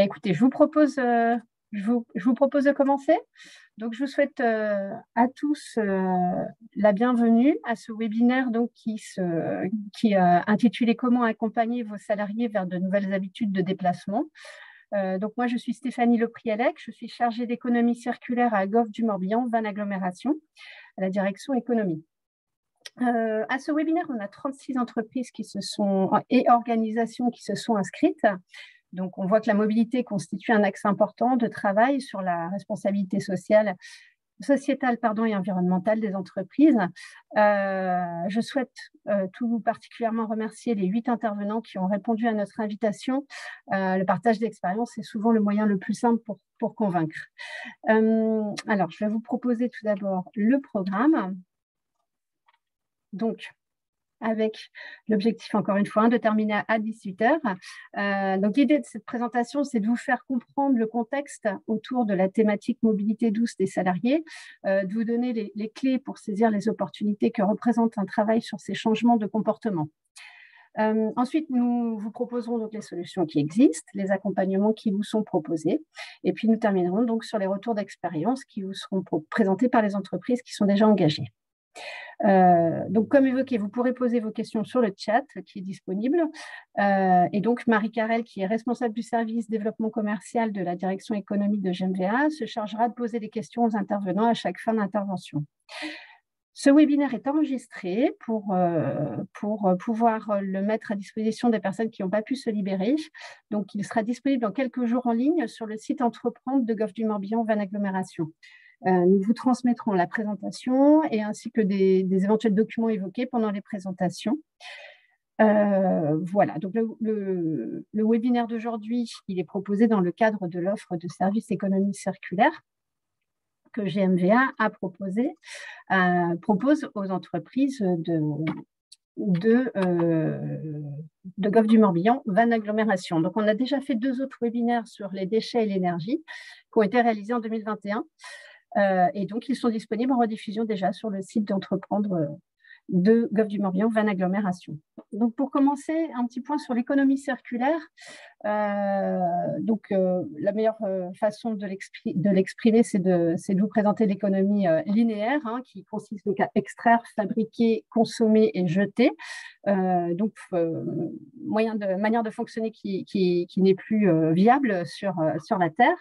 Écoutez, je vous propose de commencer. Donc, je vous souhaite à tous la bienvenue à ce webinaire donc, qui est intitulé « Comment accompagner vos salariés vers de nouvelles habitudes de déplacement ». Donc, moi, je suis Stéphanie Leprielec, je suis chargée d'économie circulaire à Goff du Morbihan, Van Agglomération, à la direction économie. À ce webinaire, on a 36 entreprises et organisations qui se sont inscrites. Donc, on voit que la mobilité constitue un axe important de travail sur la responsabilité sociétale et environnementale des entreprises. Je souhaite tout particulièrement remercier les 8 intervenants qui ont répondu à notre invitation. Le partage d'expérience est souvent le moyen le plus simple pour convaincre. Alors, je vais vous proposer tout d'abord le programme. Donc, avec l'objectif, encore une fois, de terminer à 18h. Donc, l'idée de cette présentation, c'est de vous faire comprendre le contexte autour de la thématique mobilité douce des salariés, de vous donner les clés pour saisir les opportunités que représente un travail sur ces changements de comportement. Ensuite, nous vous proposerons donc les solutions qui existent, les accompagnements qui vous sont proposés, et puis nous terminerons donc sur les retours d'expérience qui vous seront présentés par les entreprises qui sont déjà engagées. Donc, comme évoqué, vous pourrez poser vos questions sur le chat qui est disponible. Et donc, Marie Carrel, qui est responsable du service développement commercial de la direction économique de GMVA, se chargera de poser des questions aux intervenants à chaque fin d'intervention. Ce webinaire est enregistré pour pouvoir le mettre à disposition des personnes qui n'ont pas pu se libérer. Donc, il sera disponible dans quelques jours en ligne sur le site Entreprendre de Goff du Morbihan, Van Agglomération. Nous vous transmettrons la présentation et ainsi que des éventuels documents évoqués pendant les présentations. Voilà, donc le webinaire d'aujourd'hui, il est proposé dans le cadre de l'offre de services économie circulaire que GMVA propose aux entreprises de Goff du Morbihan, Van Agglomération. Donc, on a déjà fait 2 autres webinaires sur les déchets et l'énergie qui ont été réalisés en 2021. Et donc, ils sont disponibles en rediffusion déjà sur le site d'Entreprendre de Goff du Morbihan, Van Agglomération. Donc, pour commencer, un petit point sur l'économie circulaire. La meilleure façon de l'exprimer, c'est de vous présenter l'économie linéaire, qui consiste donc à extraire, fabriquer, consommer et jeter. Manière de fonctionner qui n'est plus viable sur la Terre.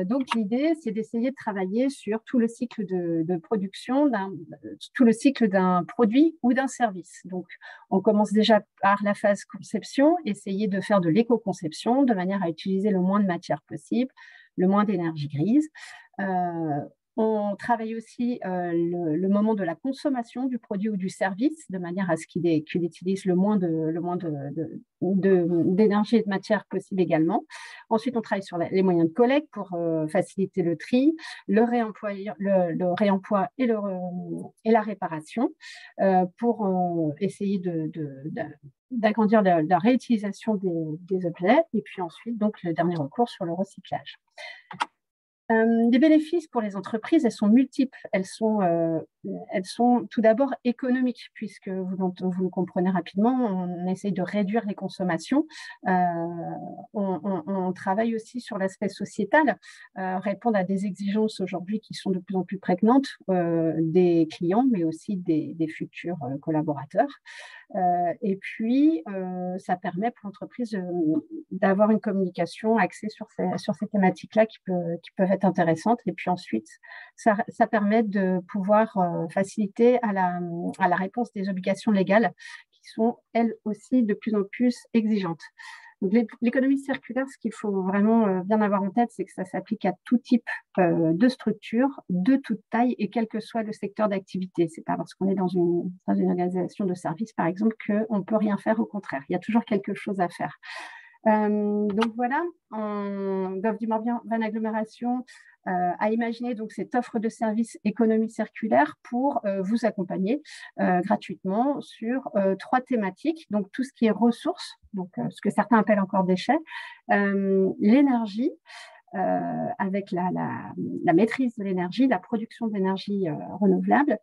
Donc, l'idée, c'est d'essayer de travailler sur tout le cycle de production, tout le cycle d'un produit ou d'un service. Donc, on commence déjà par la phase conception, essayer de faire de l'éco-conception de manière à utiliser le moins de matière possible, le moins d'énergie grise. On travaille aussi le moment de la consommation du produit ou du service de manière à ce qu'il utilise le moins d'énergie et de matière possible également. Ensuite, on travaille sur les moyens de collecte pour faciliter le tri, le réemploi et la réparation pour essayer d'agrandir la réutilisation des objets. Et puis ensuite, donc, le dernier recours sur le recyclage. Les bénéfices pour les entreprises, elles sont multiples. Elles sont tout d'abord économiques, puisque vous le comprenez rapidement, on essaye de réduire les consommations. On travaille aussi sur l'aspect sociétal, répondre à des exigences aujourd'hui qui sont de plus en plus prégnantes des clients, mais aussi des futurs collaborateurs. Et puis, ça permet pour l'entreprise d'avoir une communication axée sur ces thématiques-là qui peuvent être intéressantes. Et puis ensuite, ça permet de pouvoir faciliter à la réponse des obligations légales qui sont, elles aussi, de plus en plus exigeantes. Donc, l'économie circulaire, ce qu'il faut vraiment bien avoir en tête, c'est que ça s'applique à tout type de structure, de toute taille et quel que soit le secteur d'activité. Ce n'est pas parce qu'on est dans une organisation de service, par exemple, qu'on ne peut rien faire, au contraire. Il y a toujours quelque chose à faire. Donc voilà, Goff du Morbihan, Van Agglomération a imaginé donc cette offre de services économie circulaire pour vous accompagner gratuitement sur 3 thématiques. Donc tout ce qui est ressources, donc ce que certains appellent encore déchets, l'énergie, avec la maîtrise de l'énergie, la production d'énergie renouvelable,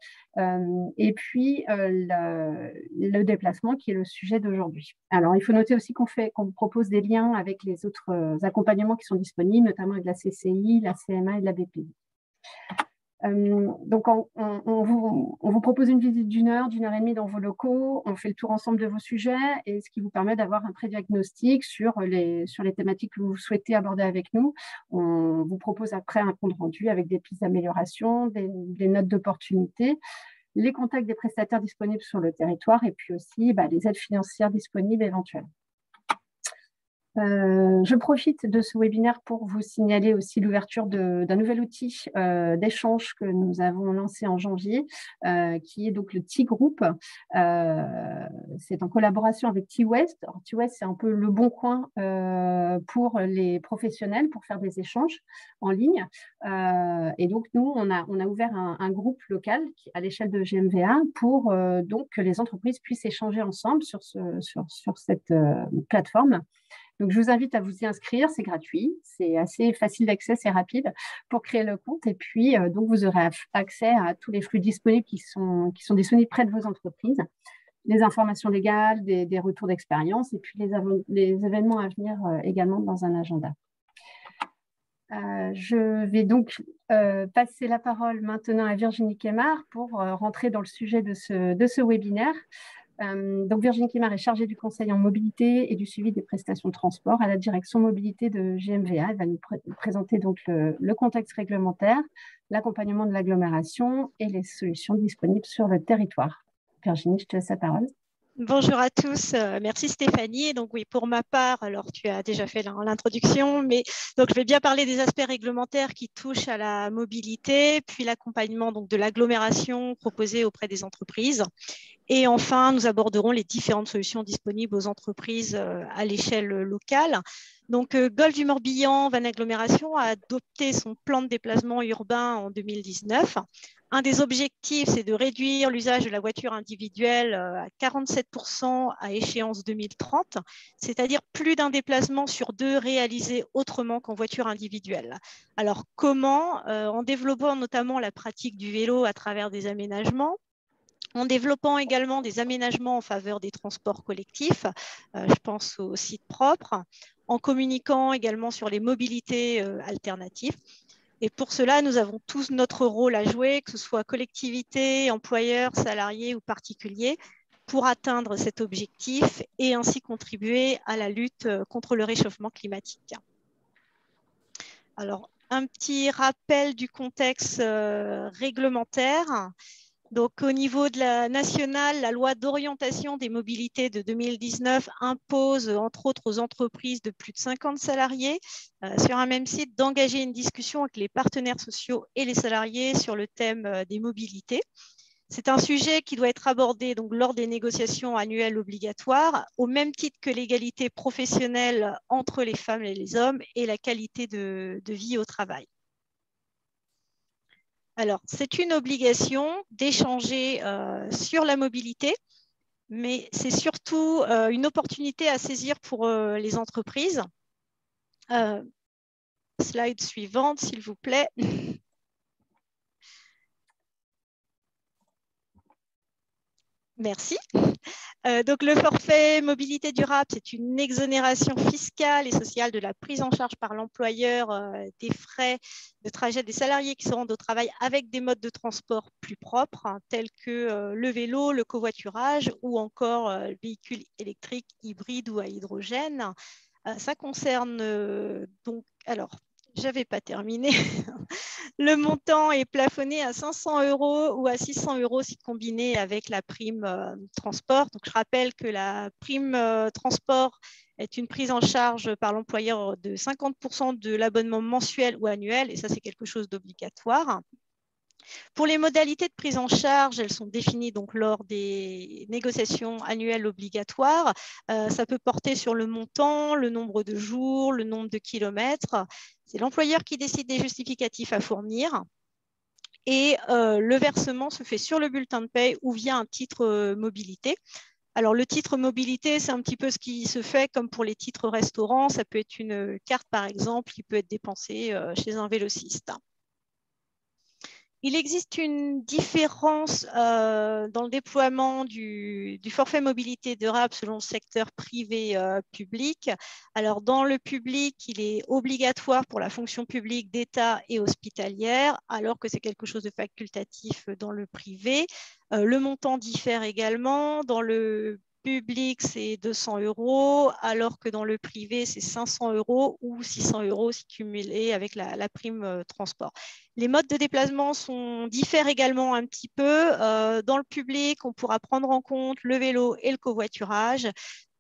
et puis le déplacement qui est le sujet d'aujourd'hui. Alors, il faut noter aussi qu'on propose des liens avec les autres accompagnements qui sont disponibles, notamment avec la CCI, la CMA et la BPI. Donc, on vous propose une visite d'une heure et demie dans vos locaux. On fait le tour ensemble de vos sujets, et ce qui vous permet d'avoir un pré-diagnostic sur les thématiques que vous souhaitez aborder avec nous. On vous propose après un compte rendu avec des pistes d'amélioration, des notes d'opportunité, les contacts des prestataires disponibles sur le territoire, et puis aussi les aides financières disponibles éventuelles. Je profite de ce webinaire pour vous signaler aussi l'ouverture d'un nouvel outil d'échange que nous avons lancé en janvier, qui est donc le T-Group. C'est en collaboration avec T-West. T-West, c'est un peu le bon coin pour les professionnels pour faire des échanges en ligne. Et donc, nous, on a ouvert un groupe local à l'échelle de GMVA pour donc que les entreprises puissent échanger ensemble sur cette plateforme. Donc, je vous invite à vous y inscrire, c'est gratuit, c'est assez facile d'accès, c'est rapide pour créer le compte. Et puis, donc, vous aurez accès à tous les flux disponibles qui sont disponibles près de vos entreprises, les informations légales, des retours d'expérience, et puis les événements à venir également dans un agenda. Je vais donc passer la parole maintenant à Virginie Kemar pour rentrer dans le sujet de ce webinaire. Donc Virginie Kemar est chargée du conseil en mobilité et du suivi des prestations de transport à la direction mobilité de GMVA. Elle va nous présenter donc le contexte réglementaire, l'accompagnement de l'agglomération et les solutions disponibles sur le territoire. Virginie, je te laisse la parole. Bonjour à tous, merci Stéphanie. Donc oui, pour ma part, alors tu as déjà fait l'introduction, mais donc je vais bien parler des aspects réglementaires qui touchent à la mobilité, puis l'accompagnement donc de l'agglomération proposée auprès des entreprises. Et enfin, nous aborderons les différentes solutions disponibles aux entreprises à l'échelle locale. Donc, Golfe du Morbihan, Van Agglomération, a adopté son plan de déplacement urbain en 2019. Un des objectifs, c'est de réduire l'usage de la voiture individuelle à 47% à échéance 2030, c'est-à-dire plus d'un déplacement sur deux réalisé autrement qu'en voiture individuelle. Alors, comment? En développant notamment la pratique du vélo à travers des aménagements, en développant également des aménagements en faveur des transports collectifs, je pense aux sites propres, en communiquant également sur les mobilités alternatives. Et pour cela, nous avons tous notre rôle à jouer, que ce soit collectivité, employeurs, salariés ou particuliers, pour atteindre cet objectif et ainsi contribuer à la lutte contre le réchauffement climatique. Alors, un petit rappel du contexte réglementaire. Donc, au niveau de la nationale, la loi d'orientation des mobilités de 2019 impose, entre autres, aux entreprises de plus de 50 salariés sur un même site d'engager une discussion avec les partenaires sociaux et les salariés sur le thème des mobilités. C'est un sujet qui doit être abordé donc, lors des négociations annuelles obligatoires, au même titre que l'égalité professionnelle entre les femmes et les hommes et la qualité de vie au travail. Alors, c'est une obligation d'échanger sur la mobilité, mais c'est surtout une opportunité à saisir pour les entreprises. Slide suivante, s'il vous plaît. Merci. Donc, le forfait mobilité durable, c'est une exonération fiscale et sociale de la prise en charge par l'employeur des frais de trajet des salariés qui se rendent au travail avec des modes de transport plus propres, hein, tels que le vélo, le covoiturage ou encore le véhicule électrique, hybride ou à hydrogène. Ça concerne donc, alors, je n'avais pas terminé. Le montant est plafonné à 500 € ou à 600 € si combiné avec la prime transport. Donc, je rappelle que la prime transport est une prise en charge par l'employeur de 50% de l'abonnement mensuel ou annuel, et ça, c'est quelque chose d'obligatoire. Pour les modalités de prise en charge, elles sont définies donc lors des négociations annuelles obligatoires. Ça peut porter sur le montant, le nombre de jours, le nombre de kilomètres. C'est l'employeur qui décide des justificatifs à fournir. Et le versement se fait sur le bulletin de paie ou via un titre mobilité. Alors, le titre mobilité, c'est un petit peu ce qui se fait comme pour les titres restaurants. Ça peut être une carte, par exemple, qui peut être dépensée chez un vélociste. Il existe une différence dans le déploiement du forfait mobilité durable selon le secteur privé public. Alors, dans le public, il est obligatoire pour la fonction publique d'État et hospitalière, alors que c'est quelque chose de facultatif dans le privé. Le montant diffère également. Dans le public, c'est 200 €, alors que dans le privé, c'est 500 € ou 600 € si cumulé avec la prime transport. Les modes de déplacement diffèrent également un petit peu. Dans le public, on pourra prendre en compte le vélo et le covoiturage.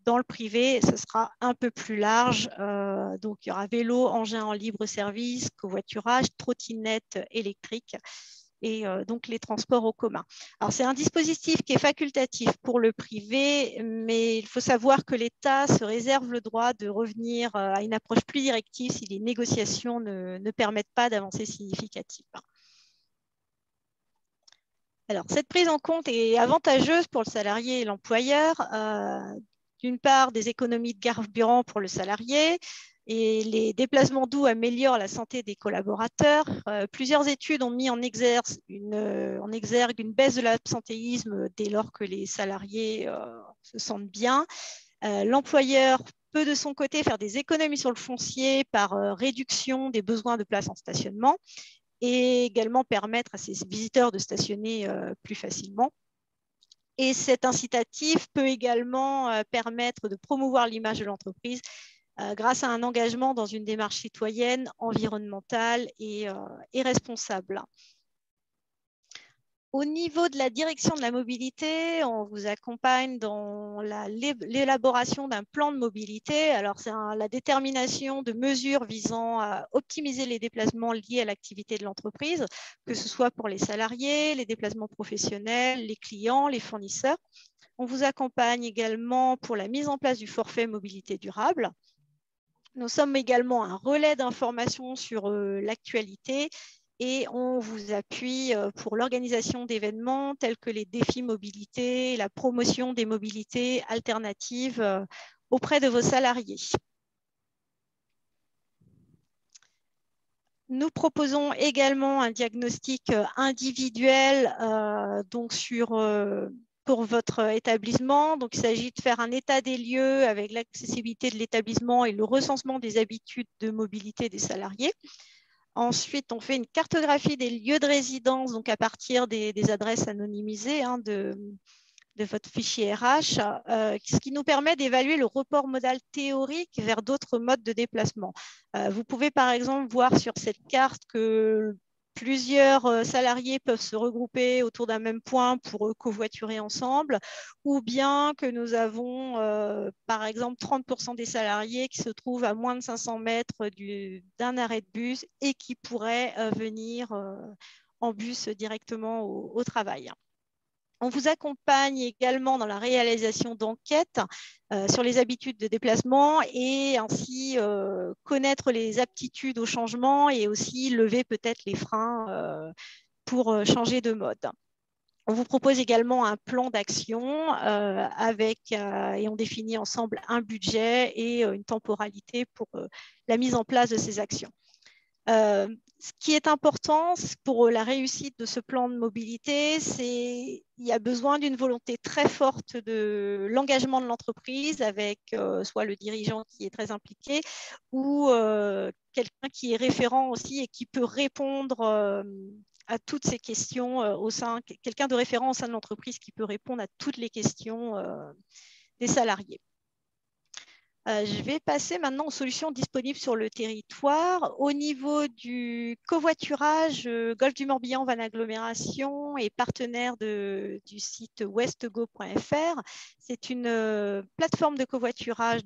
Dans le privé, ce sera un peu plus large. Donc, il y aura vélo, engin en libre service, covoiturage, trottinette électrique et donc les transports en commun. Alors, c'est un dispositif qui est facultatif pour le privé, mais il faut savoir que l'État se réserve le droit de revenir à une approche plus directive si les négociations ne permettent pas d'avancées significatives. Alors, cette prise en compte est avantageuse pour le salarié et l'employeur. D'une part, des économies de carburant pour le salarié, et les déplacements doux améliorent la santé des collaborateurs. Plusieurs études ont mis en exergue une baisse de l'absentéisme dès lors que les salariés se sentent bien. L'employeur peut de son côté faire des économies sur le foncier par réduction des besoins de place en stationnement et également permettre à ses visiteurs de stationner plus facilement. Et cet incitatif peut également permettre de promouvoir l'image de l'entreprise grâce à un engagement dans une démarche citoyenne, environnementale et responsable. Au niveau de la direction de la mobilité, on vous accompagne dans l'élaboration d'un plan de mobilité. Alors, c'est la détermination de mesures visant à optimiser les déplacements liés à l'activité de l'entreprise, que ce soit pour les salariés, les déplacements professionnels, les clients, les fournisseurs. On vous accompagne également pour la mise en place du forfait mobilité durable. Nous sommes également un relais d'information sur l'actualité et on vous appuie pour l'organisation d'événements tels que les défis mobilité, la promotion des mobilités alternatives auprès de vos salariés. Nous proposons également un diagnostic individuel donc pour votre établissement. Donc, il s'agit de faire un état des lieux avec l'accessibilité de l'établissement et le recensement des habitudes de mobilité des salariés. Ensuite, on fait une cartographie des lieux de résidence, donc à partir des adresses anonymisées de votre fichier RH, ce qui nous permet d'évaluer le report modal théorique vers d'autres modes de déplacement. Vous pouvez par exemple voir sur cette carte que plusieurs salariés peuvent se regrouper autour d'un même point pour covoiturer ensemble, ou bien que nous avons par exemple 30% des salariés qui se trouvent à moins de 500 mètres d'un arrêt de bus et qui pourraient venir en bus directement au travail. On vous accompagne également dans la réalisation d'enquêtes sur les habitudes de déplacement et ainsi connaître les aptitudes au changement et aussi lever peut-être les freins pour changer de mode. On vous propose également un plan d'action et on définit ensemble un budget et une temporalité pour la mise en place de ces actions. Ce qui est important pour la réussite de ce plan de mobilité, c'est qu'il y a besoin d'une volonté très forte de l'engagement de l'entreprise avec soit le dirigeant qui est très impliqué ou quelqu'un qui est référent aussi et qui peut répondre à toutes ces questions quelqu'un de référent au sein de l'entreprise qui peut répondre à toutes les questions des salariés. Je vais passer maintenant aux solutions disponibles sur le territoire. Au niveau du covoiturage, Golfe du Morbihan Van Agglomération est partenaire du site westgo.fr. C'est une plateforme de covoiturage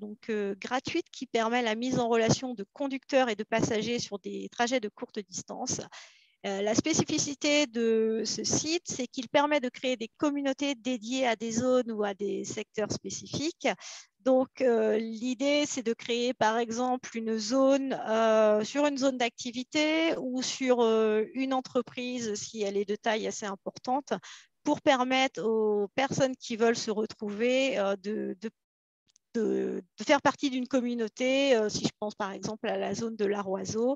gratuite qui permet la mise en relation de conducteurs et de passagers sur des trajets de courte distance. La spécificité de ce site, c'est qu'il permet de créer des communautés dédiées à des zones ou à des secteurs spécifiques. Donc, l'idée, c'est de créer, par exemple, une zone sur une zone d'activité ou sur une entreprise, si elle est de taille assez importante, pour permettre aux personnes qui veulent se retrouver de faire partie d'une communauté. Si je pense par exemple à la zone de l'Arroiseau,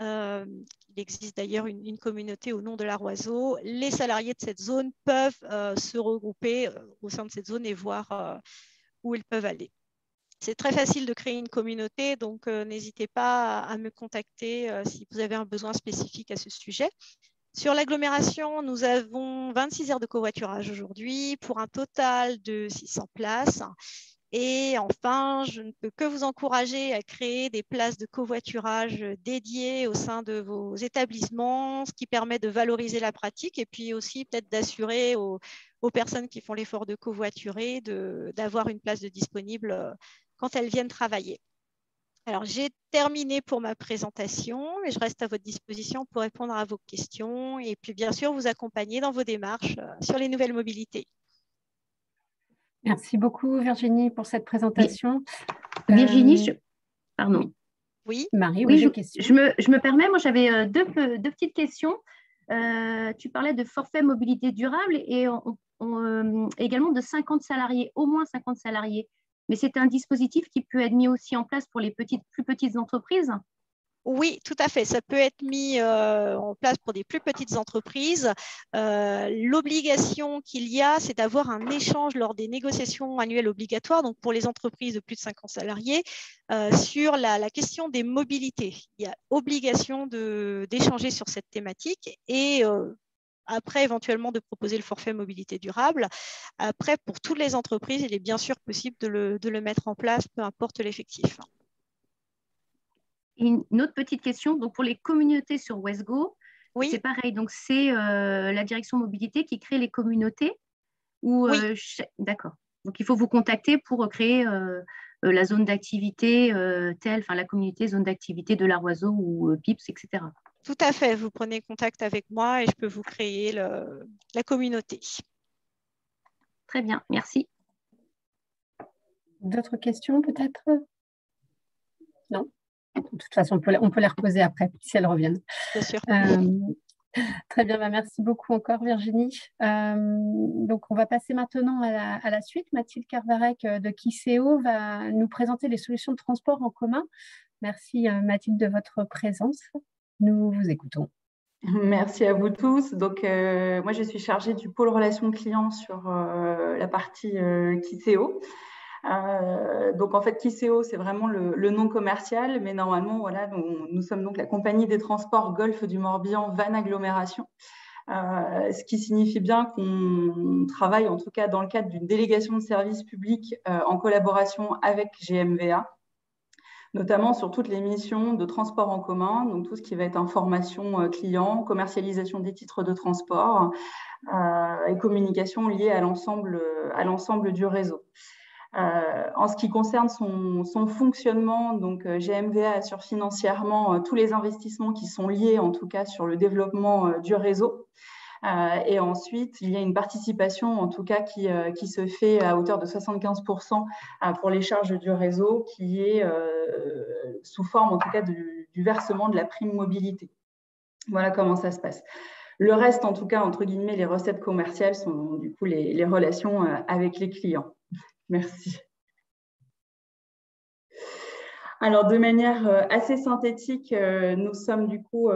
il existe d'ailleurs une communauté au nom de l'Arroiseau. Les salariés de cette zone peuvent se regrouper au sein de cette zone et voir où ils peuvent aller. C'est très facile de créer une communauté, donc n'hésitez pas à me contacter si vous avez un besoin spécifique à ce sujet. Sur l'agglomération, nous avons 26 aires de covoiturage aujourd'hui pour un total de 600 places. Et enfin, je ne peux que vous encourager à créer des places de covoiturage dédiées au sein de vos établissements, ce qui permet de valoriser la pratique et puis aussi peut-être d'assurer aux personnes qui font l'effort de covoiturer d'avoir une place de disponible quand elles viennent travailler. Alors, j'ai terminé pour ma présentation et je reste à votre disposition pour répondre à vos questions et puis bien sûr vous accompagner dans vos démarches sur les nouvelles mobilités. Merci beaucoup Virginie pour cette présentation. Virginie, pardon. Oui, Marie, oui, des questions. Je me permets, moi j'avais deux petites questions. Tu parlais de forfait mobilité durable et également de 50 salariés, au moins 50 salariés. Mais c'est un dispositif qui peut être mis aussi en place pour les plus petites entreprises? Oui, tout à fait. Ça peut être mis en place pour des plus petites entreprises. L'obligation qu'il y a, c'est d'avoir un échange lors des négociations annuelles obligatoires, donc pour les entreprises de plus de 50 salariés, sur la question des mobilités. Il y a obligation d'échanger sur cette thématique et après, éventuellement, de proposer le forfait mobilité durable. Après, pour toutes les entreprises, il est bien sûr possible de le mettre en place, peu importe l'effectif. Une autre petite question, donc pour les communautés sur WestGo, oui. C'est pareil, donc c'est la direction mobilité qui crée les communautés ou oui. D'accord. Donc il faut vous contacter pour créer la zone d'activité telle, enfin la communauté zone d'activité de l'Arroiseau ou PIPS, etc. Tout à fait, vous prenez contact avec moi et je peux vous créer la communauté. Très bien, merci. D'autres questions peut-être? Non? De toute façon, on peut les reposer après, si elles reviennent. Bien sûr. Très bien, merci beaucoup encore Virginie. Donc on va passer maintenant à la suite. Mathilde Carvarec de Kiseo va nous présenter les solutions de transport en commun. Merci Mathilde de votre présence. Nous vous écoutons. Merci à vous tous. Donc, moi, je suis chargée du pôle relations clients sur la partie Kiseo. Donc, en fait, Kiseo, c'est vraiment le nom commercial, mais normalement, voilà, nous sommes donc la compagnie des transports Golfe du Morbihan Van Agglomération. Ce qui signifie bien qu'on travaille, en tout cas dans le cadre d'une délégation de services publics en collaboration avec GMVA, notamment sur toutes les missions de transport en commun, donc tout ce qui va être information client, commercialisation des titres de transport et communication liée à l'ensemble du réseau. En ce qui concerne son fonctionnement, donc GMVA assure financièrement tous les investissements qui sont liés, en tout cas, sur le développement du réseau. Et ensuite, il y a une participation, en tout cas, qui se fait à hauteur de 75% pour les charges du réseau, qui est sous forme, en tout cas, du versement de la prime mobilité. Voilà comment ça se passe. Le reste, en tout cas, entre guillemets, les recettes commerciales sont du coup les relations avec les clients. Merci. Alors, de manière assez synthétique, nous sommes du coup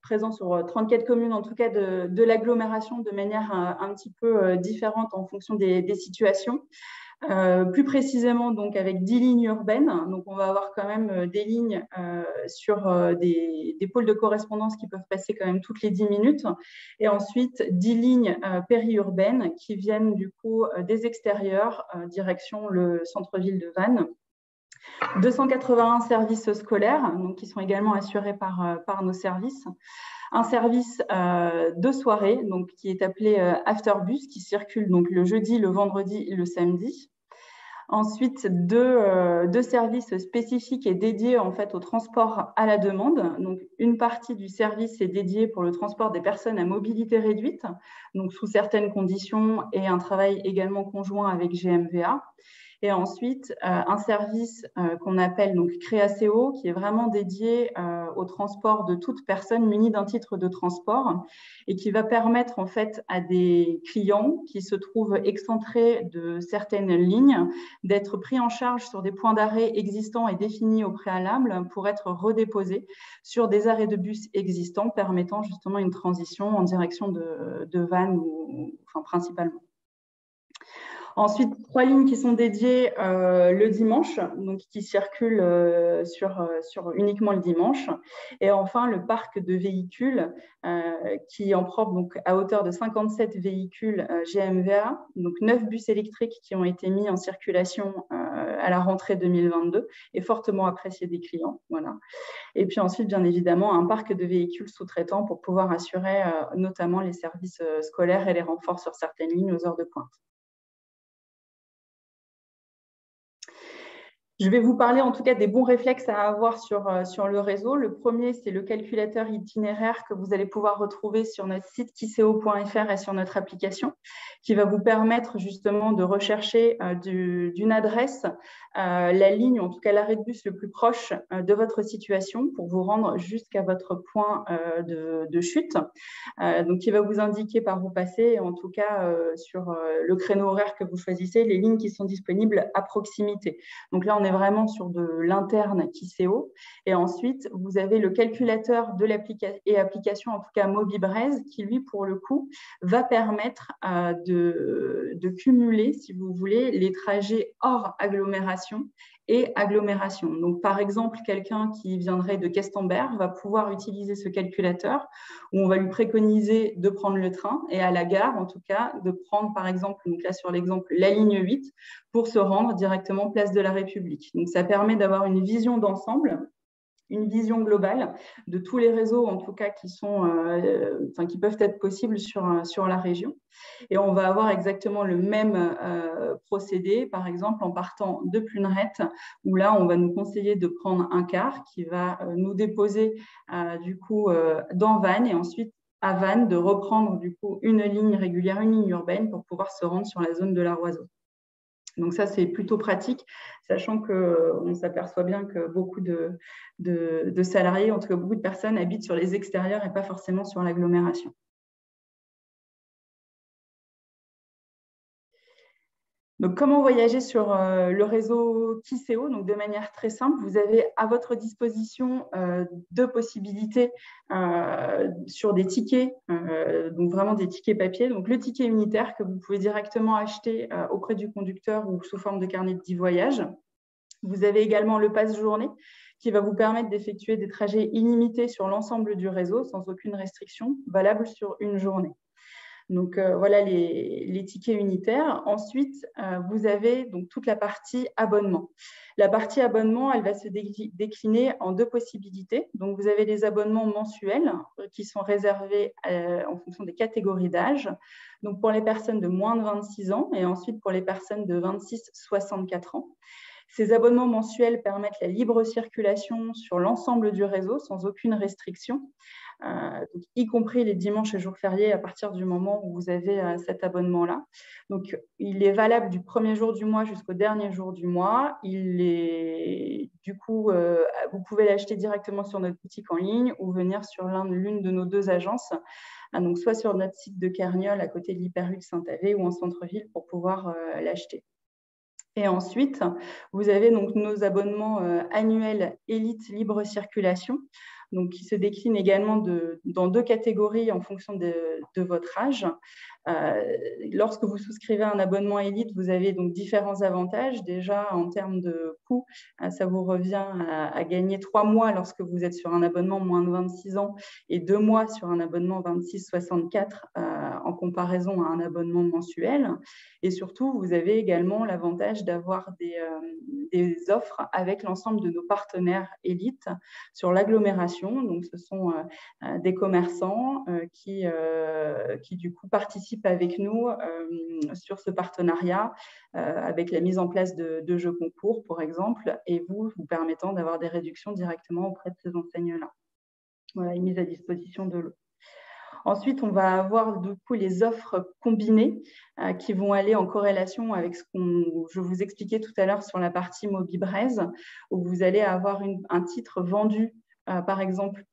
présents sur 34 communes, en tout cas de l'agglomération, de manière un petit peu différente en fonction des situations. Plus précisément, donc, avec 10 lignes urbaines. Donc, on va avoir quand même des lignes sur des pôles de correspondance qui peuvent passer quand même toutes les 10 minutes. Et ensuite, 10 lignes périurbaines qui viennent du coup des extérieurs, direction le centre-ville de Vannes. 281 services scolaires, donc, qui sont également assurés par nos services. Un service de soirée, donc, qui est appelé Afterbus, qui circule donc, le jeudi, le vendredi et le samedi. Ensuite, deux services spécifiques et dédiés en fait, au transport à la demande. Donc, une partie du service est dédiée pour le transport des personnes à mobilité réduite, donc sous certaines conditions, et un travail également conjoint avec GMVA. Et ensuite, un service qu'on appelle donc Créacéo, qui est vraiment dédié au transport de toute personne munie d'un titre de transport et qui va permettre en fait à des clients qui se trouvent excentrés de certaines lignes d'être pris en charge sur des points d'arrêt existants et définis au préalable pour être redéposés sur des arrêts de bus existants, permettant justement une transition en direction de vannes, enfin, principalement. Ensuite, 3 lignes qui sont dédiées le dimanche, donc qui circulent sur uniquement le dimanche. Et enfin, le parc de véhicules qui en propre donc, à hauteur de 57 véhicules GMVA, donc 9 bus électriques qui ont été mis en circulation à la rentrée 2022 et fortement appréciés des clients. Voilà. Et puis ensuite, bien évidemment, un parc de véhicules sous-traitants pour pouvoir assurer notamment les services scolaires et les renforts sur certaines lignes aux heures de pointe. Je vais vous parler en tout cas des bons réflexes à avoir sur le réseau. Le premier, c'est le calculateur itinéraire que vous allez pouvoir retrouver sur notre site kiseo.fr et sur notre application, qui va vous permettre justement de rechercher d'une adresse la ligne, en tout cas l'arrêt de bus le plus proche de votre situation pour vous rendre jusqu'à votre point de chute. Donc, qui va vous indiquer par où passer, et en tout cas sur le créneau horaire que vous choisissez, les lignes qui sont disponibles à proximité. Donc là, on est vraiment sur de l'interne Kiseo. Et ensuite, vous avez le calculateur de l'application, en tout cas Mobibraise, qui lui, pour le coup, va permettre de cumuler, si vous voulez, les trajets hors agglomération et agglomération. Donc, par exemple, quelqu'un qui viendrait de Questembert va pouvoir utiliser ce calculateur où on va lui préconiser de prendre le train et à la gare, en tout cas, de prendre, par exemple, donc là sur l'exemple, la ligne 8 pour se rendre directement place de la République. Donc, ça permet d'avoir une vision d'ensemble, une vision globale de tous les réseaux, en tout cas, qui peuvent être possibles sur la région. Et on va avoir exactement le même procédé, par exemple, en partant de Pluneret, où là, on va nous conseiller de prendre un car qui va nous déposer, du coup, dans Vannes, et ensuite, à Vannes, de reprendre, du coup, une ligne régulière, une ligne urbaine pour pouvoir se rendre sur la zone de la Roiseau. Donc ça, c'est plutôt pratique, sachant qu'on s'aperçoit bien que beaucoup de salariés, en tout cas beaucoup de personnes, habitent sur les extérieurs et pas forcément sur l'agglomération. Donc, comment voyager sur le réseau Kiseo? Donc, de manière très simple, vous avez à votre disposition deux possibilités sur des tickets, donc vraiment des tickets papier. Donc, le ticket unitaire que vous pouvez directement acheter auprès du conducteur ou sous forme de carnet de 10 voyages. Vous avez également le pass journée qui va vous permettre d'effectuer des trajets illimités sur l'ensemble du réseau sans aucune restriction, valable sur une journée. Donc, voilà les tickets unitaires. Ensuite, vous avez donc toute la partie abonnement. La partie abonnement, elle va se décliner en deux possibilités. Donc, vous avez les abonnements mensuels qui sont réservés en fonction des catégories d'âge. Donc, pour les personnes de moins de 26 ans et ensuite pour les personnes de 26-64 ans. Ces abonnements mensuels permettent la libre circulation sur l'ensemble du réseau sans aucune restriction. Donc, y compris les dimanches et jours fériés à partir du moment où vous avez cet abonnement-là. Donc, il est valable du premier jour du mois jusqu'au dernier jour du mois. Du coup, vous pouvez l'acheter directement sur notre boutique en ligne ou venir sur l'une de nos deux agences, donc soit sur notre site de Carniole à côté de l'Hyper-U de Saint-Avé ou en centre-ville pour pouvoir l'acheter. Et ensuite, vous avez donc nos abonnements annuels Élite Libre Circulation, donc qui se déclinent également dans deux catégories en fonction de votre âge. Lorsque vous souscrivez un abonnement Élite, vous avez donc différents avantages. Déjà, en termes de coût, ça vous revient à gagner 3 mois lorsque vous êtes sur un abonnement moins de 26 ans et 2 mois sur un abonnement 26-64 en comparaison à un abonnement mensuel. Et surtout, vous avez également l'avantage d'avoir des offres avec l'ensemble de nos partenaires Élite sur l'agglomération. Donc, ce sont des commerçants qui du coup participent avec nous sur ce partenariat avec la mise en place de jeux concours, par exemple, et vous permettant d'avoir des réductions directement auprès de ces enseignes-là. Voilà, une mise à disposition de l'eau. Ensuite, on va avoir du coup les offres combinées qui vont aller en corrélation avec ce que je vous expliquais tout à l'heure sur la partie Mobibraise, où vous allez avoir un titre vendu, par exemple,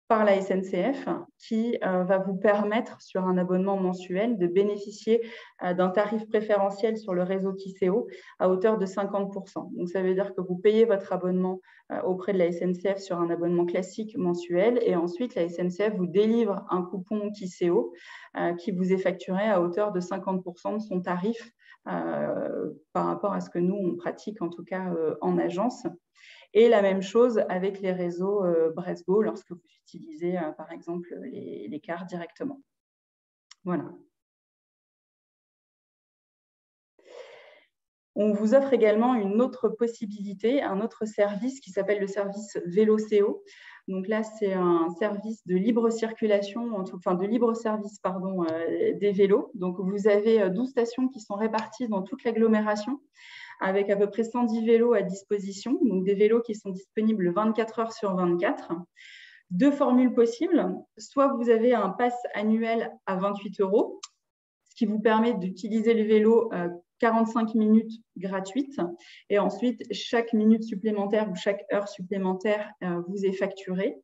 par la SNCF qui va vous permettre sur un abonnement mensuel de bénéficier d'un tarif préférentiel sur le réseau Kiseo à hauteur de 50%. Donc, ça veut dire que vous payez votre abonnement auprès de la SNCF sur un abonnement classique mensuel et ensuite la SNCF vous délivre un coupon Kiseo qui vous est facturé à hauteur de 50% de son tarif par rapport à ce que nous, on pratique en tout cas en agence. Et la même chose avec les réseaux Bresgo lorsque vous utilisez, par exemple, les cars directement. Voilà. On vous offre également une autre possibilité, un autre service qui s'appelle le service VéloCO. Donc là, c'est un service de libre circulation, enfin de libre service pardon, des vélos. Donc vous avez 12 stations qui sont réparties dans toute l'agglomération, avec à peu près 110 vélos à disposition, donc des vélos qui sont disponibles 24 heures sur 24. Deux formules possibles, soit vous avez un pass annuel à 28 €, ce qui vous permet d'utiliser le vélo 45 minutes gratuites, et ensuite chaque minute supplémentaire ou chaque heure supplémentaire vous est facturée.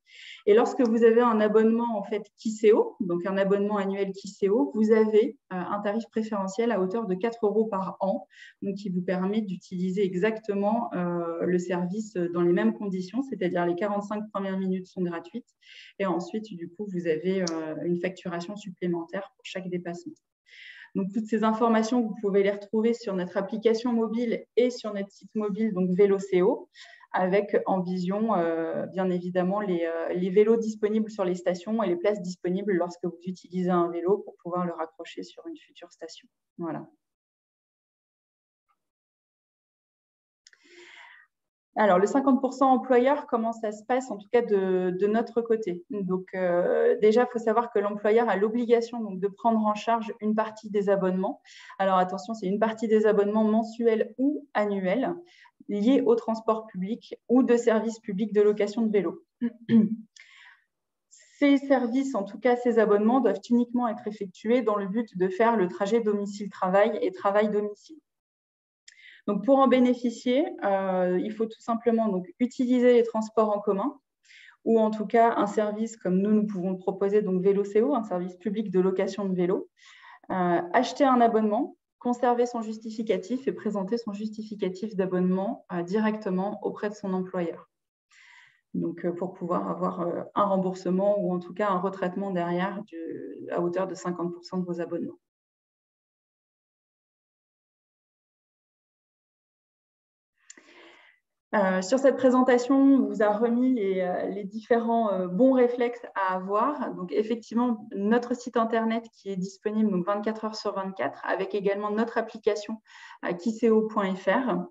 Et lorsque vous avez un abonnement en fait Kiseo, donc un abonnement annuel Kiseo, vous avez un tarif préférentiel à hauteur de 4 € par an, donc qui vous permet d'utiliser exactement le service dans les mêmes conditions, c'est-à-dire les 45 premières minutes sont gratuites, et ensuite du coup vous avez une facturation supplémentaire pour chaque dépassement. Donc, toutes ces informations, vous pouvez les retrouver sur notre application mobile et sur notre site mobile, donc VéloCO, avec en vision, bien évidemment, les vélos disponibles sur les stations et les places disponibles lorsque vous utilisez un vélo pour pouvoir le raccrocher sur une future station. Voilà. Alors, le 50% employeur, comment ça se passe, en tout cas de notre côté? Donc, déjà, il faut savoir que l'employeur a l'obligation de prendre en charge une partie des abonnements. Alors, attention, c'est une partie des abonnements mensuels ou annuels liés au transport public ou de services publics de location de vélo. Ces services, en tout cas ces abonnements, doivent uniquement être effectués dans le but de faire le trajet domicile-travail et travail-domicile. Donc, pour en bénéficier, il faut tout simplement utiliser les transports en commun ou en tout cas un service comme nous pouvons le proposer, donc VéloCO, un service public de location de vélo, acheter un abonnement, conserver son justificatif et présenter son justificatif d'abonnement directement auprès de son employeur. Donc, pour pouvoir avoir un remboursement ou en tout cas un retraitement derrière à hauteur de 50% de vos abonnements. Sur cette présentation, on vous a remis les différents bons réflexes à avoir. Donc, effectivement, notre site internet qui est disponible donc 24 heures sur 24, avec également notre application kiseo.fr.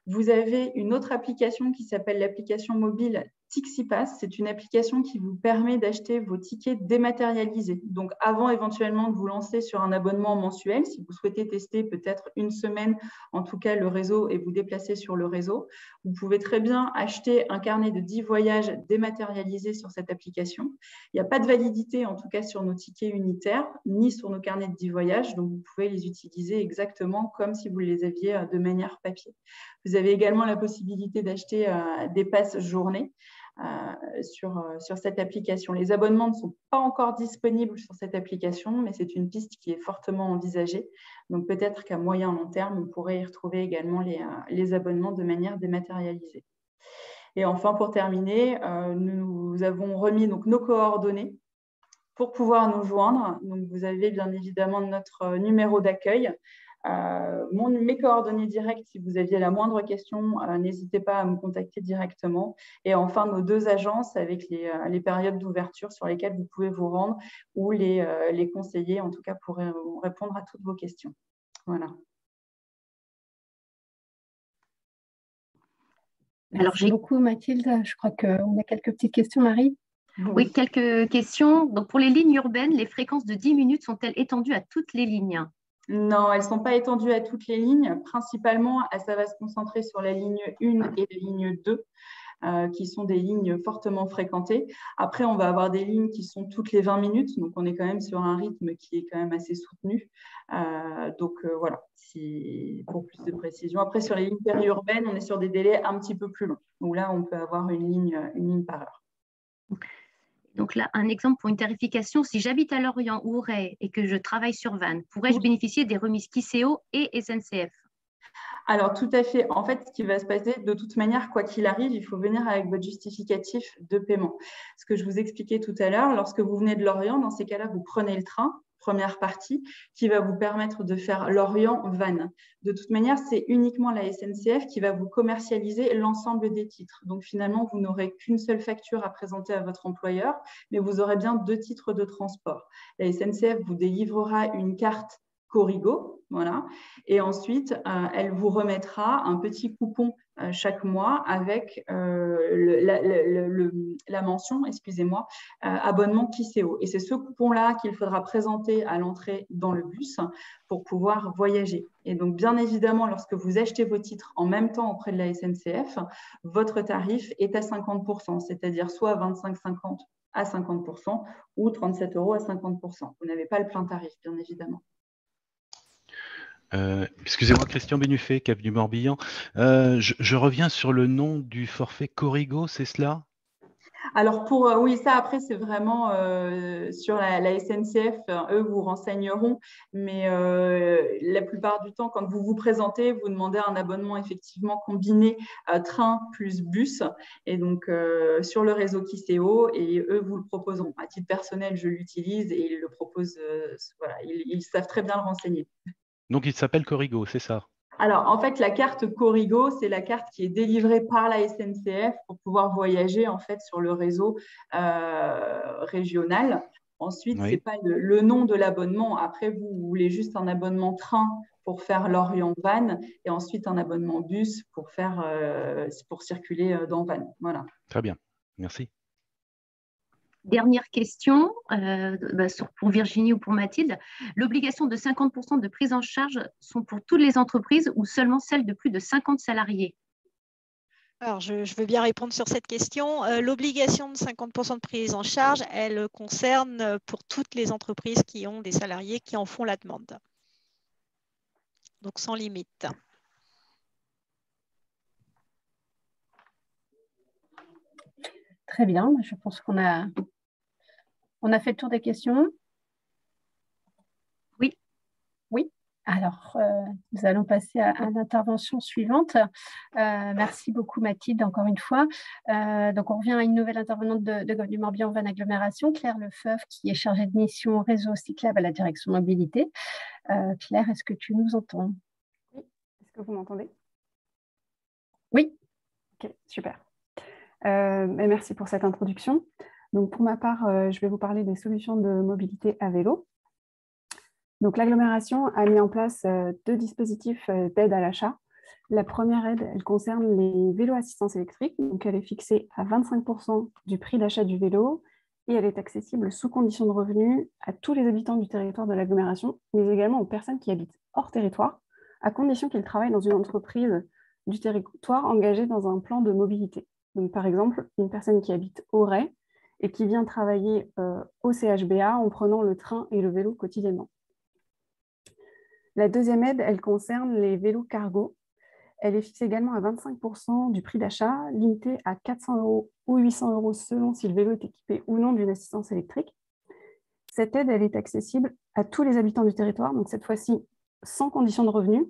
Vous avez une autre application qui s'appelle l'application mobile Tixipass. C'est une application qui vous permet d'acheter vos tickets dématérialisés. Donc, avant éventuellement de vous lancer sur un abonnement mensuel, si vous souhaitez tester peut-être une semaine, en tout cas le réseau, et vous déplacer sur le réseau, vous pouvez très bien acheter un carnet de 10 voyages dématérialisés sur cette application. Il n'y a pas de validité, en tout cas sur nos tickets unitaires, ni sur nos carnets de 10 voyages. Donc, vous pouvez les utiliser exactement comme si vous les aviez de manière papier. Vous avez également la possibilité d'acheter des passes journée sur cette application. Les abonnements ne sont pas encore disponibles sur cette application, mais c'est une piste qui est fortement envisagée. Donc peut-être qu'à moyen long terme, on pourrait y retrouver également les abonnements de manière dématérialisée. Et enfin, pour terminer, nous avons remis nos coordonnées pour pouvoir nous joindre. Donc vous avez bien évidemment notre numéro d'accueil. Mes coordonnées directes, si vous aviez la moindre question, n'hésitez pas à me contacter directement. Et enfin, nos deux agences avec les périodes d'ouverture sur lesquelles vous pouvez vous rendre ou les conseillers, en tout cas, pour répondre à toutes vos questions. Voilà. Merci beaucoup, Mathilde. Je crois qu'on a quelques petites questions, Marie. Oui, quelques questions. Donc, pour les lignes urbaines, les fréquences de 10 minutes sont-elles étendues à toutes les lignes? Non, elles ne sont pas étendues à toutes les lignes. Principalement, ça va se concentrer sur la ligne 1 et la ligne 2. qui sont des lignes fortement fréquentées. Après, on va avoir des lignes qui sont toutes les 20 minutes, donc on est quand même sur un rythme qui est quand même assez soutenu. Voilà, pour plus de précision. Après, sur les lignes périurbaines, on est sur des délais un petit peu plus longs, où là, on peut avoir une ligne par heure. Donc là, un exemple pour une tarification, si j'habite à Lorient ou Auray et que je travaille sur Vannes, pourrais-je bénéficier des remises Kiseo et SNCF? Alors, tout à fait. En fait, ce qui va se passer, de toute manière, quoi qu'il arrive, il faut venir avec votre justificatif de paiement. Ce que je vous expliquais tout à l'heure, lorsque vous venez de Lorient, dans ces cas-là, vous prenez le train, première partie, qui va vous permettre de faire Lorient-Vannes. De toute manière, c'est uniquement la SNCF qui va vous commercialiser l'ensemble des titres. Donc, finalement, vous n'aurez qu'une seule facture à présenter à votre employeur, mais vous aurez bien 2 titres de transport. La SNCF vous délivrera une carte Corrigo, voilà. Et ensuite, elle vous remettra un petit coupon chaque mois avec la mention, excusez-moi, abonnement Kiseo. Et c'est ce coupon-là qu'il faudra présenter à l'entrée dans le bus pour pouvoir voyager. Et donc, bien évidemment, lorsque vous achetez vos titres en même temps auprès de la SNCF, votre tarif est à 50%, c'est-à-dire soit 25,50 à 50% ou 37 € à 50%. Vous n'avez pas le plein tarif, bien évidemment. Excusez-moi, Christian Bénuffet, Cap du Morbihan. Je reviens sur le nom du forfait Corrigo, c'est cela? Alors, oui, ça, après, c'est vraiment sur la SNCF, eux vous renseigneront, mais la plupart du temps, quand vous vous présentez, vous demandez un abonnement effectivement combiné train plus bus, et donc sur le réseau Kiseo, et eux vous le proposeront. À titre personnel, je l'utilise et ils le proposent, voilà, ils savent très bien le renseigner. Donc, il s'appelle Corrigo, c'est ça? Alors, en fait, la carte Corrigo, c'est la carte qui est délivrée par la SNCF pour pouvoir voyager en fait sur le réseau régional. Ensuite, Oui. c'est pas le nom de l'abonnement. Après, vous voulez juste un abonnement train pour faire Lorient-Vannes et ensuite un abonnement bus pour circuler dans Vannes. Voilà. Très bien, merci. Dernière question, pour Virginie ou pour Mathilde. L'obligation de 50% de prise en charge sont pour toutes les entreprises ou seulement celles de plus de 50 salariés? Alors, je veux bien répondre sur cette question. L'obligation de 50% de prise en charge, elle concerne pour toutes les entreprises qui ont des salariés qui en font la demande. Donc, sans limite. Très bien, je pense qu'on a fait le tour des questions. Oui. Oui. Alors, nous allons passer à l'intervention suivante. Merci beaucoup, Mathilde, encore une fois. Donc, on revient à une nouvelle intervenante de du Morbihan Vannes Agglomération, Claire Lefeuvre, qui est chargée de mission réseau cyclable à la direction mobilité. Claire, est-ce que tu nous entends? Oui. Est-ce que vous m'entendez? Oui. Ok, super. Merci pour cette introduction. Donc, pour ma part, je vais vous parler des solutions de mobilité à vélo. Donc, l'agglomération a mis en place 2 dispositifs d'aide à l'achat. La première aide, elle concerne les vélos assistance électrique. Donc, elle est fixée à 25% du prix d'achat du vélo et elle est accessible sous condition de revenus à tous les habitants du territoire de l'agglomération, mais également aux personnes qui habitent hors territoire, à condition qu'ils travaillent dans une entreprise du territoire engagée dans un plan de mobilité. Donc, par exemple, une personne qui habite Auray et qui vient travailler au CHBA en prenant le train et le vélo quotidiennement. La deuxième aide, elle concerne les vélos cargo. Elle est fixée également à 25% du prix d'achat, limitée à 400 € ou 800 € selon si le vélo est équipé ou non d'une assistance électrique. Cette aide, elle est accessible à tous les habitants du territoire, donc cette fois-ci sans condition de revenu,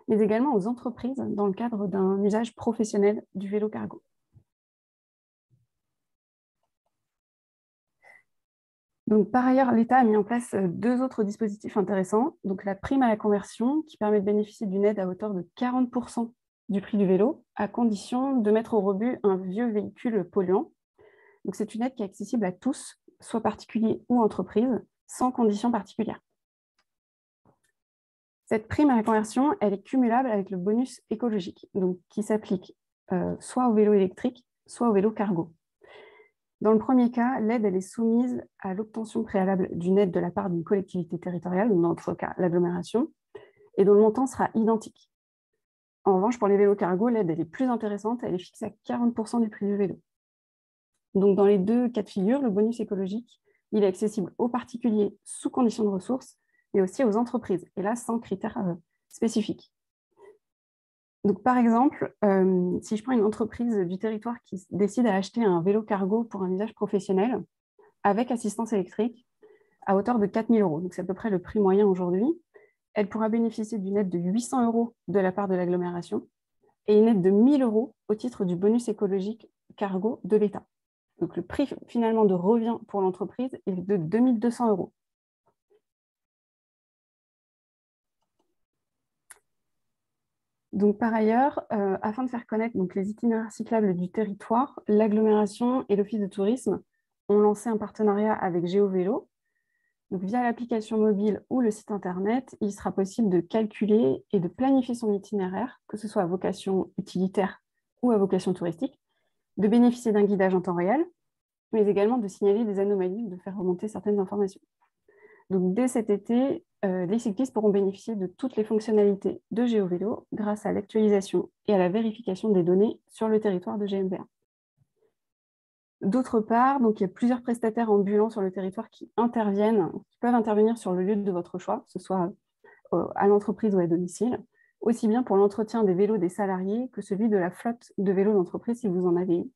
mais également aux entreprises dans le cadre d'un usage professionnel du vélo cargo. Donc, par ailleurs, l'État a mis en place 2 autres dispositifs intéressants. Donc, la prime à la conversion, qui permet de bénéficier d'une aide à hauteur de 40% du prix du vélo, à condition de mettre au rebut un vieux véhicule polluant. Donc, c'est une aide qui est accessible à tous, soit particuliers ou entreprises, sans conditions particulières. Cette prime à la conversion, elle est cumulable avec le bonus écologique, donc qui s'applique soit au vélo électrique, soit au vélo cargo. Dans le premier cas, l'aide elle est soumise à l'obtention préalable d'une aide de la part d'une collectivité territoriale, dans notre cas l'agglomération, et dont le montant sera identique. En revanche, pour les vélos cargo, l'aide elle est plus intéressante, elle est fixée à 40% du prix du vélo. Donc, dans les deux cas de figure, le bonus écologique, il est accessible aux particuliers sous conditions de ressources, mais aussi aux entreprises, et là, sans critères spécifiques. Donc, par exemple, si je prends une entreprise du territoire qui décide à acheter un vélo cargo pour un usage professionnel, avec assistance électrique, à hauteur de 4 000 €, donc c'est à peu près le prix moyen aujourd'hui, elle pourra bénéficier d'une aide de 800 € de la part de l'agglomération et une aide de 1 000 € au titre du bonus écologique cargo de l'État. Donc, le prix finalement de revient pour l'entreprise est de 2 200 €. Donc, par ailleurs, afin de faire connaître donc, les itinéraires cyclables du territoire, l'agglomération et l'Office de tourisme ont lancé un partenariat avec GeoVélo. Donc, via l'application mobile ou le site internet, il sera possible de calculer et de planifier son itinéraire, que ce soit à vocation utilitaire ou à vocation touristique, de bénéficier d'un guidage en temps réel, mais également de signaler des anomalies, de faire remonter certaines informations. Donc, dès cet été, les cyclistes pourront bénéficier de toutes les fonctionnalités de GeoVélo grâce à l'actualisation et à la vérification des données sur le territoire de GMVA. D'autre part, donc, il y a plusieurs prestataires ambulants sur le territoire qui peuvent intervenir sur le lieu de votre choix, que ce soit à l'entreprise ou à domicile, aussi bien pour l'entretien des vélos des salariés que celui de la flotte de vélos d'entreprise si vous en avez une.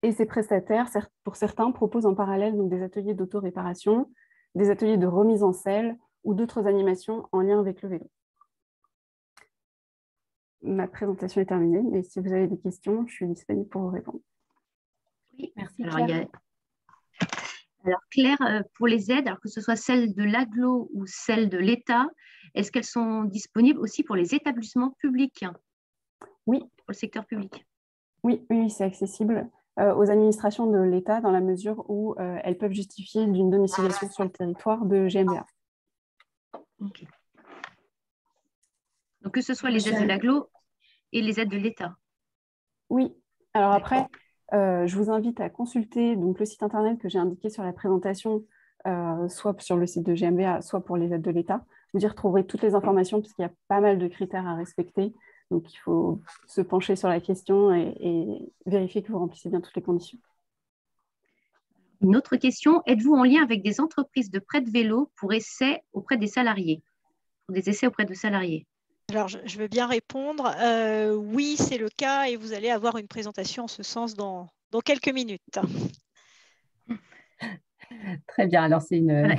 Et ces prestataires, pour certains, proposent en parallèle donc, des ateliers d'auto-réparation, des ateliers de remise en selle ou d'autres animations en lien avec le vélo. Ma présentation est terminée, mais si vous avez des questions, je suis disponible pour vous répondre. Oui, Merci alors, Claire. Claire, pour les aides, alors que ce soit celles de l'agglo ou celles de l'État, est-ce qu'elles sont disponibles aussi pour les établissements publics? Oui. Pour le secteur public? Oui, c'est accessible aux administrations de l'État dans la mesure où elles peuvent justifier d'une domiciliation sur le territoire de GMVA. Okay. Donc, que ce soit les aides de l'agglo et les aides de l'État? Oui. Alors après, je vous invite à consulter donc, le site internet que j'ai indiqué sur la présentation, soit sur le site de GMVA, soit pour les aides de l'État. Vous y retrouverez toutes les informations puisqu'il y a pas mal de critères à respecter. Donc, il faut se pencher sur la question et vérifier que vous remplissez bien toutes les conditions. Une autre question, êtes-vous en lien avec des entreprises de prêt de vélo pour essais auprès des salariés? Pour des essais auprès de salariés? Alors, je veux bien répondre. Oui, c'est le cas et vous allez avoir une présentation en ce sens dans quelques minutes. Très bien, alors c'est Voilà.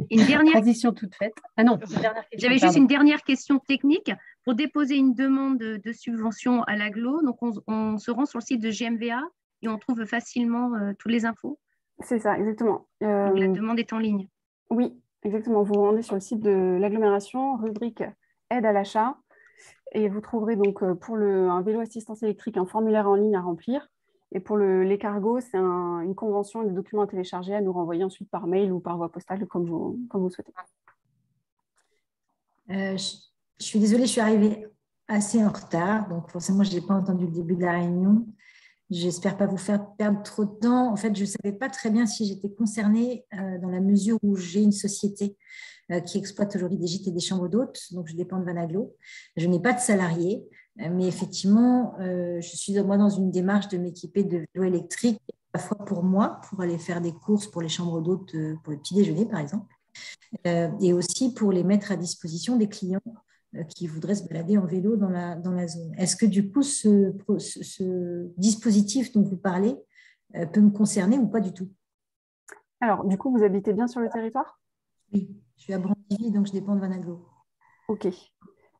Une dernière transition toute faite. Ah non, une dernière question. J'avais juste une dernière question technique. Pour déposer une demande de subvention à l'agglo, donc on se rend sur le site de GMVA et on trouve facilement toutes les infos? C'est ça, exactement. Donc la demande est en ligne? Oui, exactement. Vous vous rendez sur le site de l'agglomération, rubrique aide à l'achat, et vous trouverez donc pour un vélo assistance électrique un formulaire en ligne à remplir. Et pour les cargos, c'est une convention et des documents à télécharger à nous renvoyer ensuite par mail ou par voie postale, comme vous souhaitez. Je suis désolée, je suis arrivée assez en retard, donc forcément, je n'ai pas entendu le début de la réunion. J'espère pas vous faire perdre trop de temps. En fait, je ne savais pas très bien si j'étais concernée dans la mesure où j'ai une société qui exploite aujourd'hui des gîtes et des chambres d'hôtes, donc je dépends de Vanaglo. Je n'ai pas de salariés, mais effectivement, je suis moi dans une démarche de m'équiper de vélos électriques, à la fois pour moi, pour aller faire des courses pour les chambres d'hôtes, pour le petit déjeuner par exemple, et aussi pour les mettre à disposition des clients qui voudraient se balader en vélo dans la zone. Est-ce que du coup, ce dispositif dont vous parlez peut me concerner ou pas du tout? Alors, du coup, vous habitez bien sur le territoire? Oui, je suis à Brandivy, donc je dépends de Vanaglo. Ok.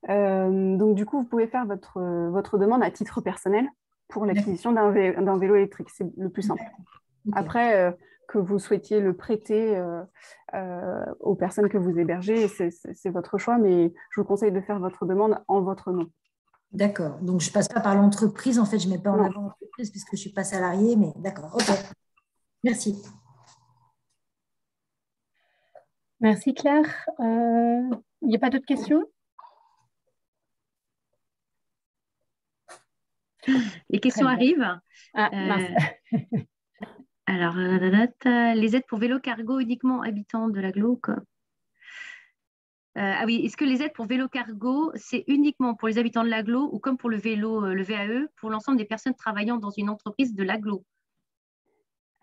Donc, du coup, vous pouvez faire votre demande à titre personnel pour l'acquisition d'un vélo électrique. C'est le plus simple. Okay. Après, que vous souhaitiez le prêter aux personnes que vous hébergez, c'est votre choix, mais je vous conseille de faire votre demande en votre nom. D'accord. Donc, je ne passe pas par l'entreprise. En fait, je ne mets pas en avant l'entreprise puisque je ne suis pas salariée, mais d'accord. OK. Merci. Merci, Claire. Il n'y a pas d'autres questions? Les questions arrivent. Ah, mince. Alors, les aides pour vélo cargo uniquement habitants de l'agglo, Ah oui, est-ce que les aides pour vélo cargo, c'est uniquement pour les habitants de l'agglo ou comme pour le vélo, le VAE, pour l'ensemble des personnes travaillant dans une entreprise de l'agglo?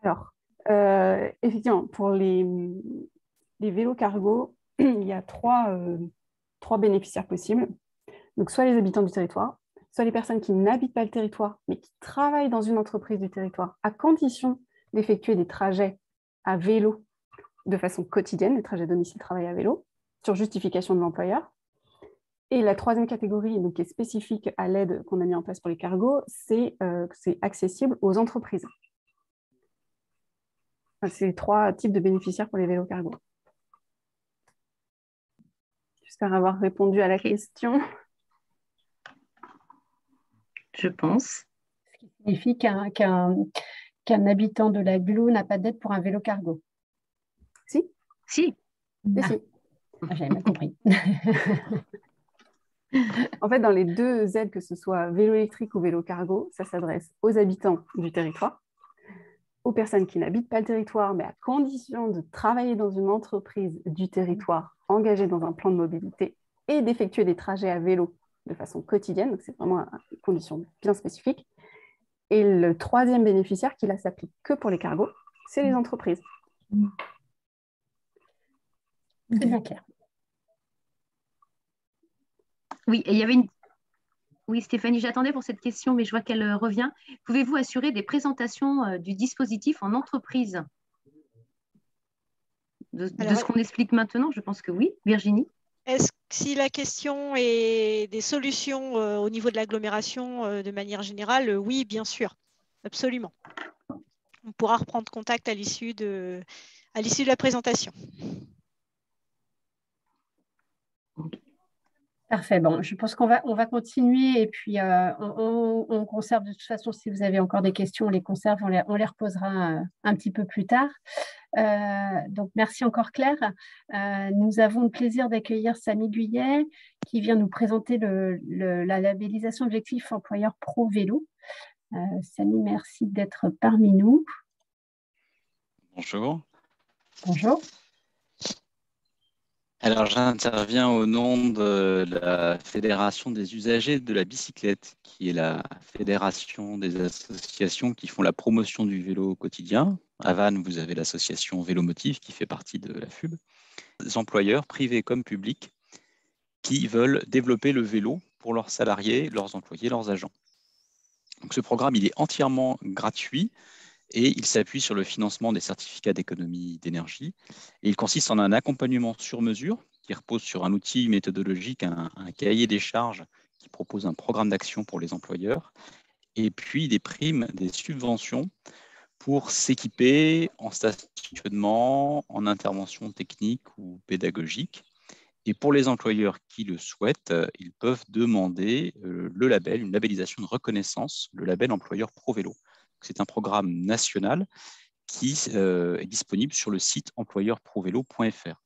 Alors, effectivement, pour les vélos cargo, il y a trois bénéficiaires possibles. Donc, soit les habitants du territoire, soit les personnes qui n'habitent pas le territoire, mais qui travaillent dans une entreprise du territoire, à condition d'effectuer des trajets à vélo de façon quotidienne, des trajets domicile-travail à vélo, sur justification de l'employeur. Et la troisième catégorie, donc, qui est spécifique à l'aide qu'on a mis en place pour les cargos, c'est accessible aux entreprises. Enfin, c'est 3 types de bénéficiaires pour les vélos cargo. J'espère avoir répondu à la question. Je pense. Ce qui signifie qu'un habitant de l'agglo n'a pas d'aide pour un vélo cargo. Si. Si. Ah. Si. Ah, j'avais mal compris. En fait, dans les 2 aides, que ce soit vélo électrique ou vélo cargo, ça s'adresse aux habitants du territoire, aux personnes qui n'habitent pas le territoire, mais à condition de travailler dans une entreprise du territoire engagée dans un plan de mobilité et d'effectuer des trajets à vélo de façon quotidienne. Donc, c'est vraiment une condition bien spécifique. Et le troisième bénéficiaire, qui là s'applique que pour les cargos, c'est les entreprises. C'est bien clair. Oui, et il y avait une... Oui, Stéphanie, j'attendais pour cette question, mais je vois qu'elle revient. Pouvez-vous assurer des présentations du dispositif en entreprise? De ce qu'on explique maintenant, je pense que oui. Virginie? Si la question est des solutions au niveau de l'agglomération de manière générale, oui, bien sûr, absolument. On pourra reprendre contact à l'issue de la présentation. Parfait. Bon, je pense qu'on va continuer et puis on conserve de toute façon, si vous avez encore des questions, on les conserve, on les reposera un petit peu plus tard. Donc, merci encore Claire. Nous avons le plaisir d'accueillir Samy Guyet qui vient nous présenter la labellisation objectif employeur pro vélo. Samy, merci d'être parmi nous. Bonjour. Bonjour. Alors, j'interviens au nom de la Fédération des usagers de la bicyclette, qui est la fédération des associations qui font la promotion du vélo au quotidien. À Vannes, vous avez l'association Vélomotive qui fait partie de la FUB. Des employeurs, privés comme publics, qui veulent développer le vélo pour leurs salariés, leurs employés, leurs agents. Donc, ce programme, il est entièrement gratuit. Et il s'appuie sur le financement des certificats d'économie d'énergie. Et il consiste en un accompagnement sur mesure qui repose sur un outil méthodologique, un cahier des charges qui propose un programme d'action pour les employeurs, et puis des primes, des subventions pour s'équiper en stationnement, en intervention technique ou pédagogique. Et pour les employeurs qui le souhaitent, ils peuvent demander le label, une labellisation de reconnaissance, le label employeur pro vélo. C'est un programme national qui est disponible sur le site employeurprovélo.fr.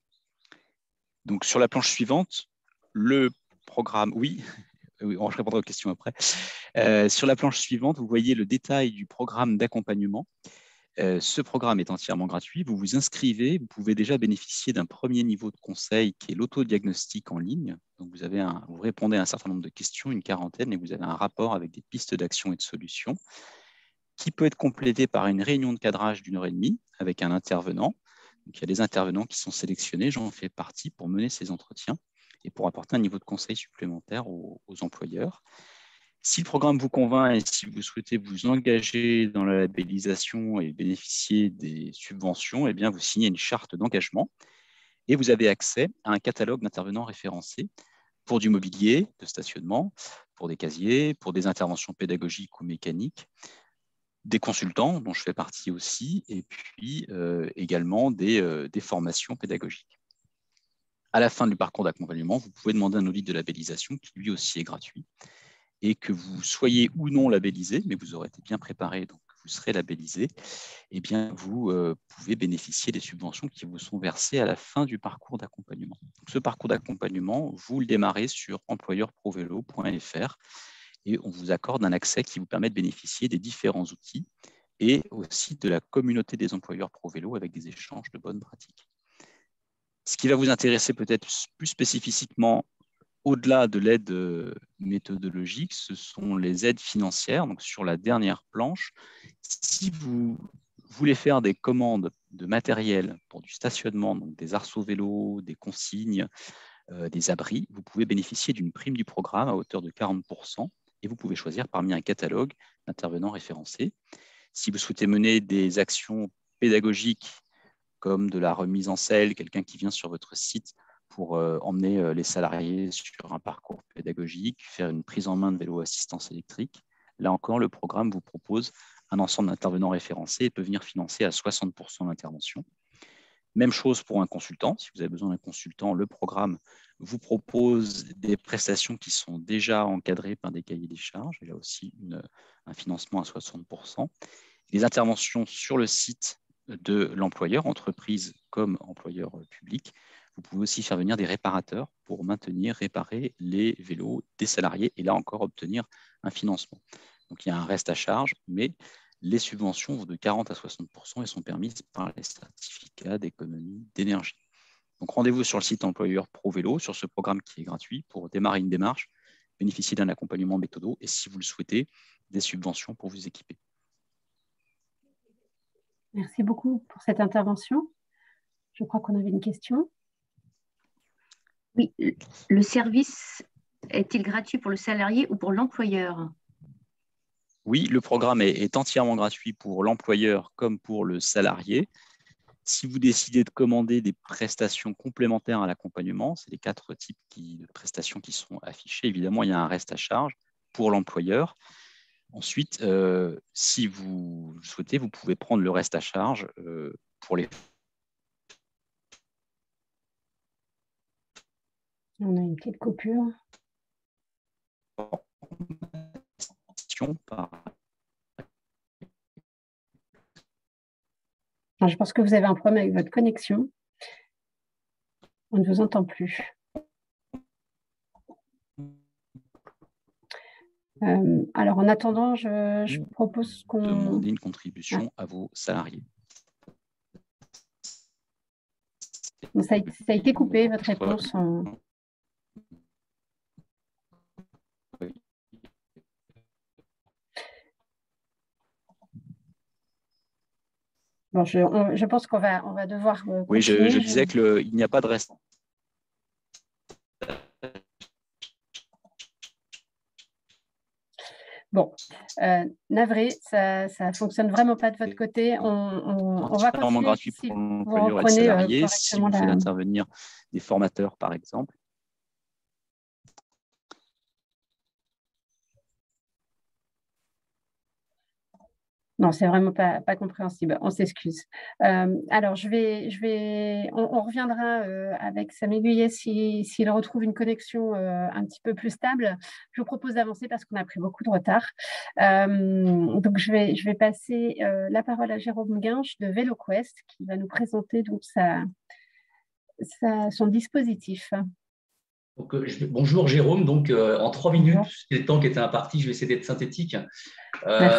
Donc, sur la planche suivante, le programme... Oui, je répondrai aux questions après. Sur la planche suivante, vous voyez le détail du programme d'accompagnement. Ce programme est entièrement gratuit. Vous vous inscrivez, vous pouvez déjà bénéficier d'un premier niveau de conseil qui est l'autodiagnostic en ligne. Donc, vous répondez à un certain nombre de questions, une quarantaine, et vous avez un rapport avec des pistes d'action et de solutions, qui peut être complété par une réunion de cadrage d'1h30 avec un intervenant. Donc, il y a des intervenants qui sont sélectionnés, j'en fais partie, pour mener ces entretiens et pour apporter un niveau de conseil supplémentaire aux employeurs. Si le programme vous convainc et si vous souhaitez vous engager dans la labellisation et bénéficier des subventions, eh bien, vous signez une charte d'engagement et vous avez accès à un catalogue d'intervenants référencés pour du mobilier de stationnement, pour des casiers, pour des interventions pédagogiques ou mécaniques, des consultants, dont je fais partie aussi, et puis également des formations pédagogiques. À la fin du parcours d'accompagnement, vous pouvez demander un audit de labellisation qui lui aussi est gratuit, et que vous soyez ou non labellisé, mais vous aurez été bien préparé, donc vous serez labellisé, et bien vous pouvez bénéficier des subventions qui vous sont versées à la fin du parcours d'accompagnement. Ce parcours d'accompagnement, vous le démarrez sur employeurprovélo.fr, et on vous accorde un accès qui vous permet de bénéficier des différents outils et aussi de la communauté des employeurs pro vélo avec des échanges de bonnes pratiques. Ce qui va vous intéresser peut-être plus spécifiquement, au-delà de l'aide méthodologique, ce sont les aides financières. Donc, sur la dernière planche, si vous voulez faire des commandes de matériel pour du stationnement, donc des arceaux vélos, des consignes, des abris, vous pouvez bénéficier d'une prime du programme à hauteur de 40% et vous pouvez choisir parmi un catalogue d'intervenants référencés. Si vous souhaitez mener des actions pédagogiques comme de la remise en selle, quelqu'un qui vient sur votre site pour emmener les salariés sur un parcours pédagogique, faire une prise en main de vélo assistance électrique, là encore, le programme vous propose un ensemble d'intervenants référencés et peut venir financer à 60% l'intervention. Même chose pour un consultant. Si vous avez besoin d'un consultant, le programme vous propose des prestations qui sont déjà encadrées par des cahiers des charges. Et là aussi, un financement à 60%. Les interventions sur le site de l'employeur, entreprise comme employeur public, vous pouvez aussi faire venir des réparateurs pour maintenir, réparer les vélos des salariés et là encore obtenir un financement. Donc il y a un reste à charge, mais les subventions vont de 40 à 60% et sont permises par les certificats d'économie d'énergie. Donc rendez-vous sur le site employeur Pro Vélo, sur ce programme qui est gratuit pour démarrer une démarche, bénéficier d'un accompagnement méthodo et si vous le souhaitez, des subventions pour vous équiper. Merci beaucoup pour cette intervention. Je crois qu'on avait une question. Oui, le service est-il gratuit pour le salarié ou pour l'employeur? Oui, le programme est entièrement gratuit pour l'employeur comme pour le salarié. Si vous décidez de commander des prestations complémentaires à l'accompagnement, c'est les 4 types de prestations qui sont affichées. Évidemment, il y a un reste à charge pour l'employeur. Ensuite, si vous le souhaitez, vous pouvez prendre le reste à charge pour les... On a une petite coupure. Je pense que vous avez un problème avec votre connexion. On ne vous entend plus. Alors, en attendant, je propose qu'on... Demander une contribution à vos salariés. Ça a été coupé, votre réponse. Bon, je pense qu'on va devoir continuer. Oui, je disais qu'il n'y a pas de reste. Bon, navré, ça ne fonctionne vraiment pas de votre côté. On va continuer. Gratuit pour l'employeur et le salarié. Si vous faites intervenir des formateurs, par exemple. Non, c'est vraiment pas compréhensible. On s'excuse. Alors, on reviendra avec Samy Guyet s'il retrouve une connexion un petit peu plus stable. Je vous propose d'avancer parce qu'on a pris beaucoup de retard. Donc, je vais passer la parole à Jérôme Guinche de VéloQuest qui va nous présenter donc son dispositif. Donc, bonjour Jérôme, donc en 3 minutes, c'est le temps qui était imparti, je vais essayer d'être synthétique.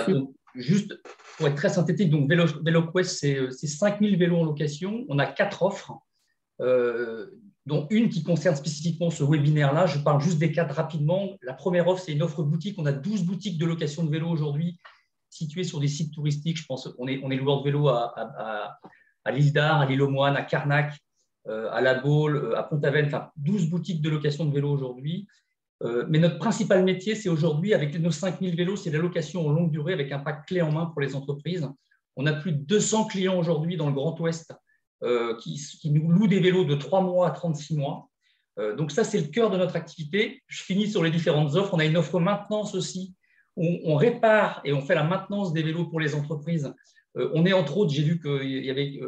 Donc, juste pour être très synthétique, donc VéloQuest, c'est 5000 vélos en location. On a 4 offres, dont une qui concerne spécifiquement ce webinaire-là. Je parle juste des 4 rapidement. La première offre, c'est une offre boutique. On a 12 boutiques de location de vélos aujourd'hui situées sur des sites touristiques. Je pense qu'on est loueur de vélos à l'île d'Ar, à l'île aux Moines, à Carnac, à La Baule, à Pont-Aven, enfin 12 boutiques de location de vélos aujourd'hui. Mais notre principal métier, c'est aujourd'hui, avec nos 5000 vélos, c'est la location en longue durée avec un pack clé en main pour les entreprises. On a plus de 200 clients aujourd'hui dans le Grand Ouest qui nous louent des vélos de 3 mois à 36 mois. Donc ça, c'est le cœur de notre activité. Je finis sur les différentes offres. On a une offre maintenance aussi, où on répare et on fait la maintenance des vélos pour les entreprises. On est entre autres, j'ai vu qu'il y avait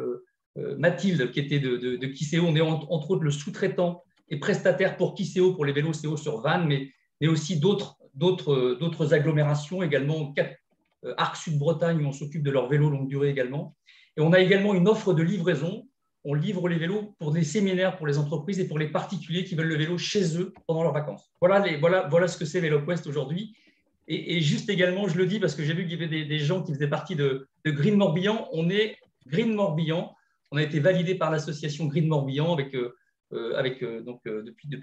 Mathilde qui était de Kiseo. On est entre autres le sous-traitant et prestataire pour Kiseo, pour les vélos CO sur Vannes, mais aussi d'autres agglomérations, également Arc Sud-Bretagne, où on s'occupe de leurs vélos longue durée également. Et on a également une offre de livraison. On livre les vélos pour des séminaires pour les entreprises et pour les particuliers qui veulent le vélo chez eux pendant leurs vacances. Voilà ce que c'est VéloQuest aujourd'hui. Et juste également, je le dis parce que j'ai vu qu'il y avait des gens qui faisaient partie de Green Morbihan. On est Green Morbihan. On a été validé par l'association Green Morbihan depuis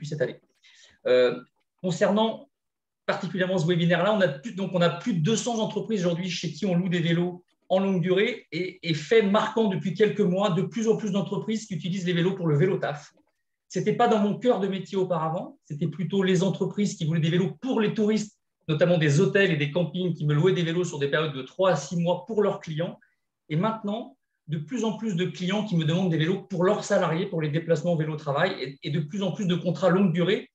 cette année. Concernant particulièrement ce webinaire-là, on a plus de 200 entreprises aujourd'hui chez qui on loue des vélos en longue durée et fait marquant depuis quelques mois, de plus en plus d'entreprises qui utilisent les vélos pour le vélo taf. Ce n'était pas dans mon cœur de métier auparavant, c'était plutôt les entreprises qui voulaient des vélos pour les touristes, notamment des hôtels et des campings qui me louaient des vélos sur des périodes de 3 à 6 mois pour leurs clients. Et maintenant, de plus en plus de clients qui me demandent des vélos pour leurs salariés, pour les déplacements vélo-travail, et de plus en plus de contrats longue durée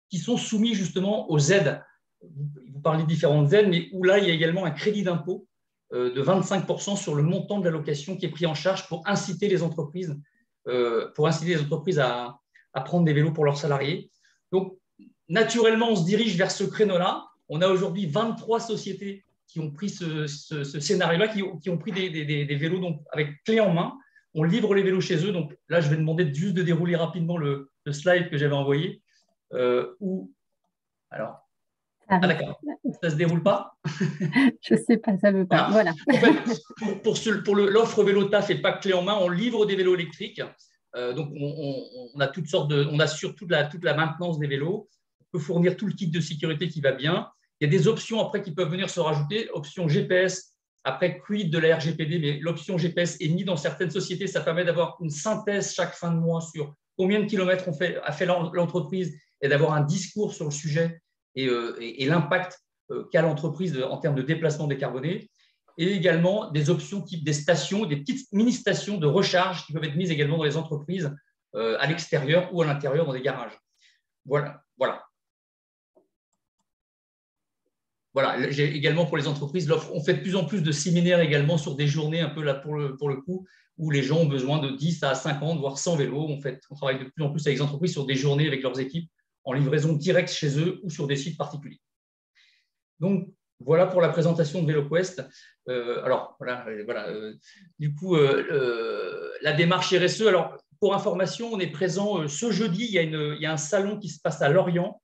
qui sont soumis justement aux aides. Vous parlez de différentes aides, mais où là, il y a également un crédit d'impôt de 25% sur le montant de la location qui est pris en charge pour inciter les entreprises, à prendre des vélos pour leurs salariés. Donc, naturellement, on se dirige vers ce créneau-là. On a aujourd'hui 23 sociétés qui ont pris ce scénario-là, qui ont pris des vélos donc, avec clé en main. On livre les vélos chez eux. Donc là, je vais demander juste de dérouler rapidement le slide que j'avais envoyé. Alors, d'accord, ça ne se déroule pas? Je ne sais pas, ça ne veut pas. Voilà. En fait, pour l'offre vélo taf et pas clé en main, on livre des vélos électriques. Donc, on a toutes sortes on assure toute la maintenance des vélos. On peut fournir tout le kit de sécurité qui va bien. Il y a des options après qui peuvent venir se rajouter. Option GPS, après quid de la RGPD, mais l'option GPS est mise dans certaines sociétés. Ça permet d'avoir une synthèse chaque fin de mois sur combien de kilomètres a fait l'entreprise et d'avoir un discours sur le sujet et l'impact qu'a l'entreprise en termes de déplacement décarboné. Et également des options type des stations, des petites mini-stations de recharge qui peuvent être mises également dans les entreprises à l'extérieur ou à l'intérieur dans des garages. Voilà. J'ai également pour les entreprises l'offre. On fait de plus en plus de séminaires également sur des journées un peu là pour le coup où les gens ont besoin de 10 à 50 voire 100 vélos. On travaille de plus en plus avec les entreprises sur des journées avec leurs équipes en livraison directe chez eux ou sur des sites particuliers. Donc voilà pour la présentation de VéloQuest. Du coup, la démarche RSE. Alors pour information, on est présent ce jeudi. Il y a un salon qui se passe à Lorient.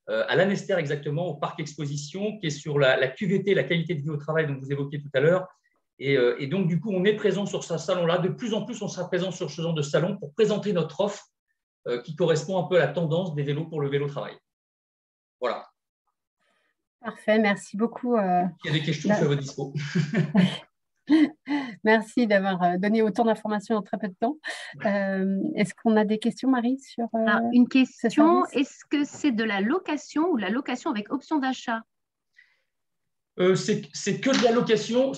À l'Annester exactement, au parc exposition, qui est sur la QVT, la qualité de vie au travail, dont vous évoquiez tout à l'heure. Et donc, du coup, on est présent sur ce salon-là. De plus en plus, on sera présent sur ce genre de salon pour présenter notre offre qui correspond un peu à la tendance des vélos pour le vélo-travail. Voilà. Parfait, merci beaucoup. Il y a des questions, je suis à votre dispo. Merci d'avoir donné autant d'informations en très peu de temps. Est-ce qu'on a des questions, Marie, sur une question, est-ce que c'est de la location ou de la location avec option d'achat? C'est que de la location,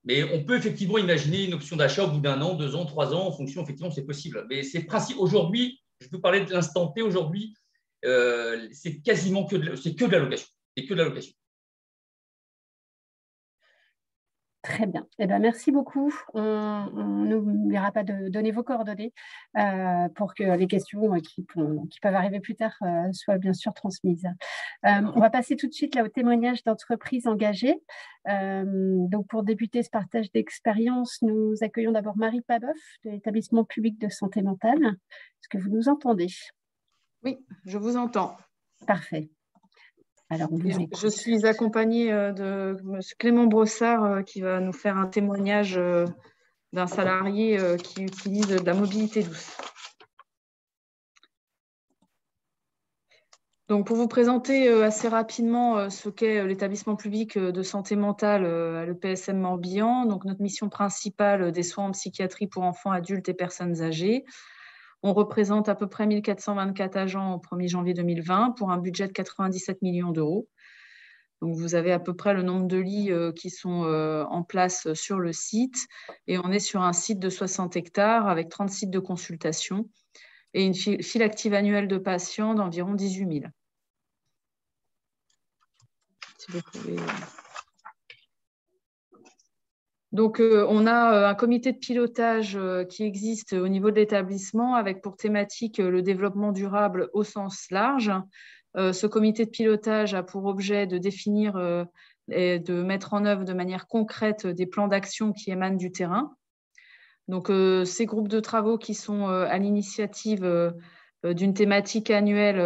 Mais on peut effectivement imaginer une option d'achat au bout d'1 an, 2 ans, 3 ans, en fonction, effectivement, c'est possible. Mais c'est principe. Aujourd'hui, je peux parler de l'instant T aujourd'hui, c'est quasiment que de la location. C'est que de la location. Très bien. Eh bien, merci beaucoup. On n'oubliera pas de donner vos coordonnées pour que les questions qui peuvent arriver plus tard soient bien sûr transmises. On va passer tout de suite là, au témoignage d'entreprises engagées. Donc, pour débuter ce partage d'expérience, nous accueillons d'abord Marie Paboeuf de l'établissement public de santé mentale. Est-ce que vous nous entendez? Oui, je vous entends. Parfait. Alors, je suis accompagnée de M. Clément Brossard qui va nous faire un témoignage d'un salarié qui utilise de la mobilité douce. Donc, pour vous présenter assez rapidement ce qu'est l'établissement public de santé mentale à l'EPSM Morbihan, donc notre mission principale des soins en psychiatrie pour enfants, adultes et personnes âgées. On représente à peu près 1424 agents au 1er janvier 2020 pour un budget de 97 millions d'euros. Donc, vous avez à peu près le nombre de lits qui sont en place sur le site. Et on est sur un site de 60 hectares avec 30 sites de consultation et une file active annuelle de patients d'environ 18 000. Si vous pouvez... Donc, on a un comité de pilotage qui existe au niveau de l'établissement avec pour thématique le développement durable au sens large. Ce comité de pilotage a pour objet de définir et de mettre en œuvre de manière concrète des plans d'action qui émanent du terrain. Donc, ces groupes de travaux qui sont à l'initiative d'une thématique annuelle,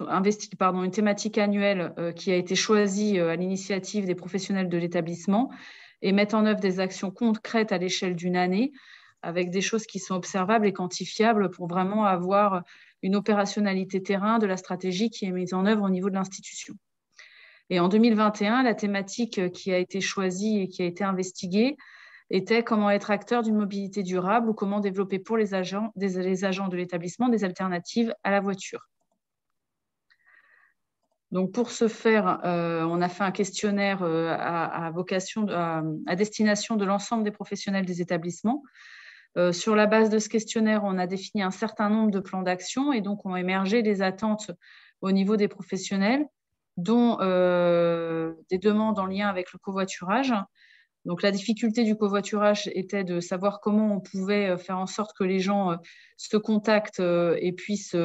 une thématique annuelle qui a été choisie à l'initiative des professionnels de l'établissement et mettent en œuvre des actions concrètes à l'échelle d'une année avec des choses qui sont observables et quantifiables pour vraiment avoir une opérationnalité terrain de la stratégie qui est mise en œuvre au niveau de l'institution. Et en 2021, la thématique qui a été choisie et qui a été investiguée était comment être acteur d'une mobilité durable ou comment développer pour les agents de l'établissement des alternatives à la voiture. Donc pour ce faire, on a fait un questionnaire à destination de l'ensemble des professionnels des établissements. Sur la base de ce questionnaire, on a défini un certain nombre de plans d'action et donc ont émergé des attentes au niveau des professionnels, dont des demandes en lien avec le covoiturage. Donc la difficulté du covoiturage était de savoir comment on pouvait faire en sorte que les gens se contactent et puissent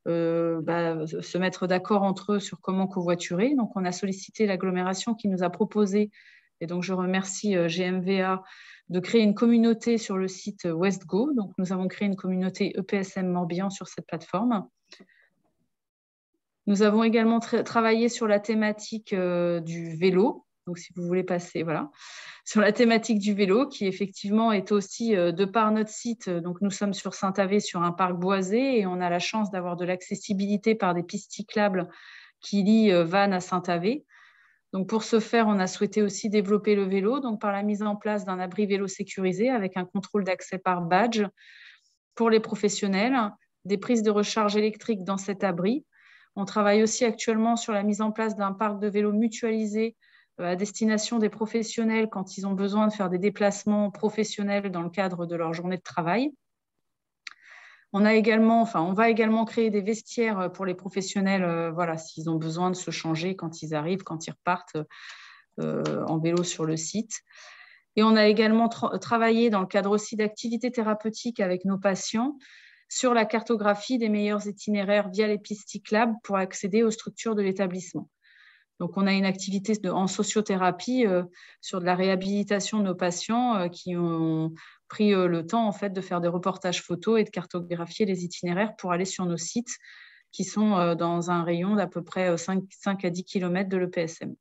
se mettre d'accord entre eux sur comment covoiturer. Donc on a sollicité l'agglomération qui nous a proposé, et donc je remercie GMVA, de créer une communauté sur le site WestGo. Donc nous avons créé une communauté EPSM Morbihan sur cette plateforme. Nous avons également travaillé sur la thématique du vélo. Donc, si vous voulez passer, voilà, sur la thématique du vélo, qui effectivement est aussi, de par notre site, donc nous sommes sur Saint-Avé, sur un parc boisé, et on a la chance d'avoir de l'accessibilité par des pistes cyclables qui lient Vannes à Saint-Avé. Donc, pour ce faire, on a souhaité aussi développer le vélo, donc par la mise en place d'un abri vélo sécurisé avec un contrôle d'accès par badge pour les professionnels, des prises de recharge électrique dans cet abri. On travaille aussi actuellement sur la mise en place d'un parc de vélos mutualisé à destination des professionnels quand ils ont besoin de faire des déplacements professionnels dans le cadre de leur journée de travail. On va également créer des vestiaires pour les professionnels, voilà, s'ils ont besoin de se changer quand ils arrivent, quand ils repartent en vélo sur le site. Et on a également travaillé dans le cadre aussi d'activités thérapeutiques avec nos patients sur la cartographie des meilleurs itinéraires via les pistes cyclables pour accéder aux structures de l'établissement. Donc, on a une activité en sociothérapie sur de la réhabilitation de nos patients qui ont pris le temps en fait, de faire des reportages photos et de cartographier les itinéraires pour aller sur nos sites qui sont dans un rayon d'à peu près 5 à 10 km de l'EPSM.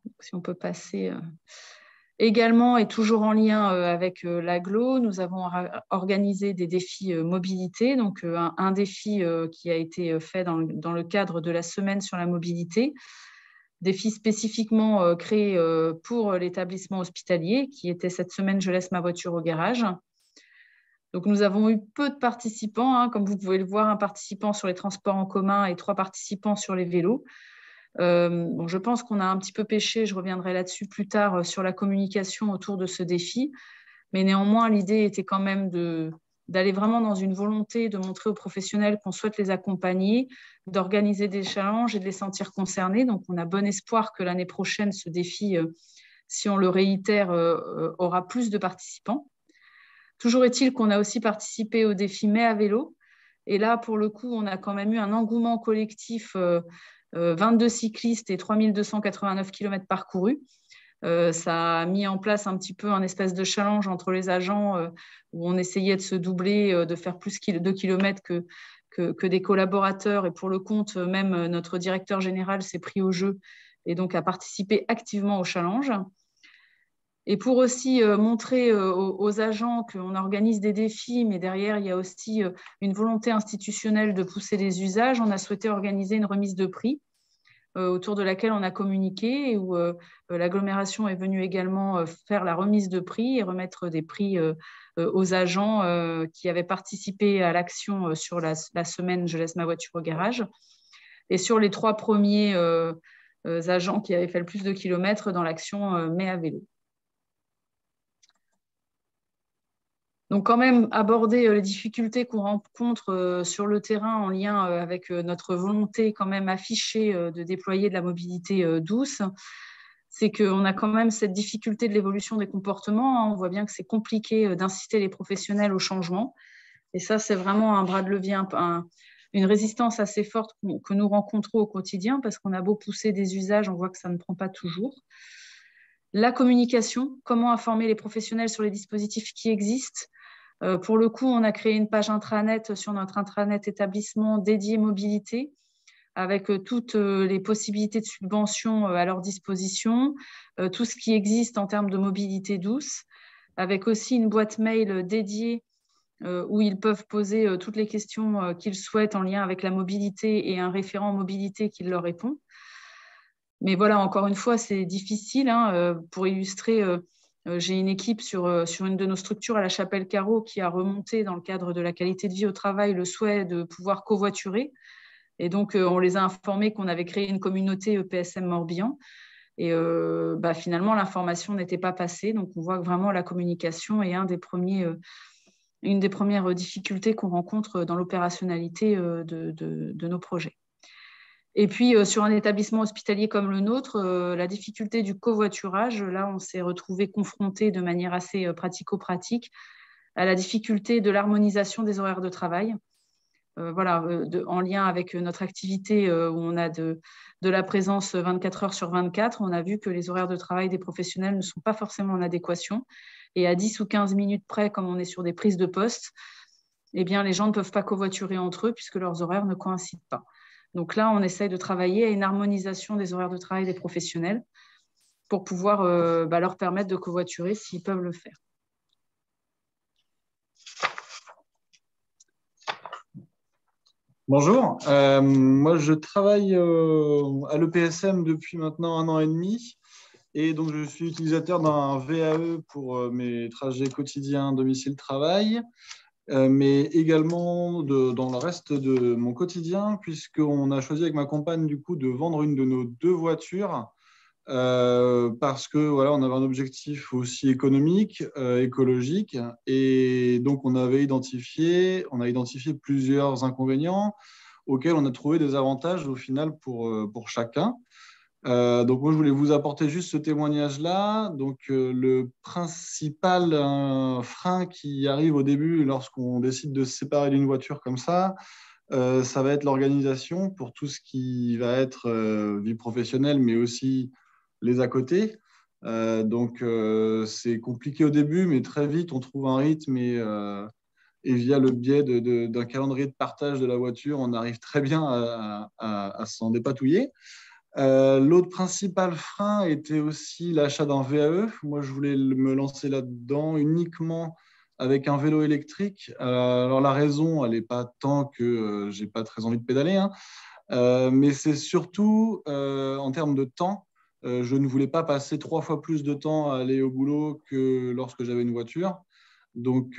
Donc, si on peut passer... Également, et toujours en lien avec l'agglo, nous avons organisé des défis mobilité. Donc, un défi qui a été fait dans le cadre de la semaine sur la mobilité. Défi spécifiquement créé pour l'établissement hospitalier, qui était cette semaine « Je laisse ma voiture au garage ». Donc, nous avons eu peu de participants. Comme vous pouvez le voir, un participant sur les transports en commun et 3 participants sur les vélos. Je pense qu'on a un petit peu pêché, je reviendrai là-dessus plus tard, sur la communication autour de ce défi. Mais néanmoins, l'idée était quand même d'aller vraiment dans une volonté de montrer aux professionnels qu'on souhaite les accompagner, d'organiser des challenges et de les sentir concernés. Donc, on a bon espoir que l'année prochaine, ce défi, si on le réitère, aura plus de participants. Toujours est-il qu'on a aussi participé au défi Mai à vélo. Et là, pour le coup, on a quand même eu un engouement collectif 22 cyclistes et 3289 km parcourus. Ça a mis en place un petit peu un espèce de challenge entre les agents où on essayait de se doubler, de faire plus de kilomètres que des collaborateurs. Et pour le compte, même notre directeur général s'est pris au jeu et donc a participé activement au challenge. Et pour aussi montrer aux agents qu'on organise des défis, mais derrière, il y a aussi une volonté institutionnelle de pousser les usages, on a souhaité organiser une remise de prix autour de laquelle on a communiqué et où l'agglomération est venue également faire la remise de prix et remettre des prix aux agents qui avaient participé à l'action sur la semaine « Je laisse ma voiture au garage ». Et sur les 3 premiers agents qui avaient fait le plus de kilomètres dans l'action Mai à vélo. Donc, quand même, aborder les difficultés qu'on rencontre sur le terrain en lien avec notre volonté quand même affichée de déployer de la mobilité douce, c'est qu'on a quand même cette difficulté de l'évolution des comportements. On voit bien que c'est compliqué d'inciter les professionnels au changement. Et ça, c'est vraiment un bras de levier, une résistance assez forte que nous rencontrons au quotidien parce qu'on a beau pousser des usages, on voit que ça ne prend pas toujours. La communication, comment informer les professionnels sur les dispositifs qui existent. Pour le coup, on a créé une page intranet sur notre intranet établissement dédié mobilité avec toutes les possibilités de subventions à leur disposition, tout ce qui existe en termes de mobilité douce. avec aussi une boîte mail dédiée où ils peuvent poser toutes les questions qu'ils souhaitent en lien avec la mobilité et un référent mobilité qui leur répond. Mais voilà, encore une fois, c'est difficile. Pour illustrer, j'ai une équipe sur une de nos structures à la Chapelle-Carreau qui a remonté dans le cadre de la qualité de vie au travail le souhait de pouvoir covoiturer. Et donc, on les a informés qu'on avait créé une communauté PSM Morbihan. Et finalement, l'information n'était pas passée. Donc, on voit que vraiment la communication est une des premières difficultés qu'on rencontre dans l'opérationnalité de nos projets. Et puis, sur un établissement hospitalier comme le nôtre, la difficulté du covoiturage, là, on s'est retrouvé confronté de manière assez pratico-pratique à la difficulté de l'harmonisation des horaires de travail. En lien avec notre activité où on a de la présence 24 heures sur 24, on a vu que les horaires de travail des professionnels ne sont pas forcément en adéquation. Et à 10 ou 15 minutes près, comme on est sur des prises de poste, eh bien, les gens ne peuvent pas covoiturer entre eux puisque leurs horaires ne coïncident pas. Donc là, on essaye de travailler à une harmonisation des horaires de travail des professionnels pour pouvoir leur permettre de covoiturer s'ils peuvent le faire. Bonjour, moi je travaille à l'EPSM depuis maintenant 1 an et demi et donc je suis utilisateur d'un VAE pour mes trajets quotidiens domicile-travail. Mais également dans le reste de mon quotidien, puisqu'on a choisi avec ma compagne du coup de vendre une de nos 2 voitures parce que voilà, on avait un objectif aussi économique, écologique, et donc on a identifié plusieurs inconvénients auxquels on a trouvé des avantages au final pour chacun. Donc moi je voulais vous apporter juste ce témoignage-là. Donc le principal frein qui arrive au début lorsqu'on décide de se séparer d'une voiture comme ça va être l'organisation pour tout ce qui va être vie professionnelle, mais aussi les à côté. Donc c'est compliqué au début, mais très vite on trouve un rythme et via le biais d'un calendrier de partage de la voiture, on arrive très bien à s'en dépatouiller. L'autre principal frein était aussi l'achat d'un VAE. Moi, je voulais me lancer là-dedans uniquement avec un vélo électrique. Alors, la raison, elle n'est pas tant que je n'ai pas très envie de pédaler, mais c'est surtout en termes de temps. Je ne voulais pas passer 3 fois plus de temps à aller au boulot que lorsque j'avais une voiture. Donc,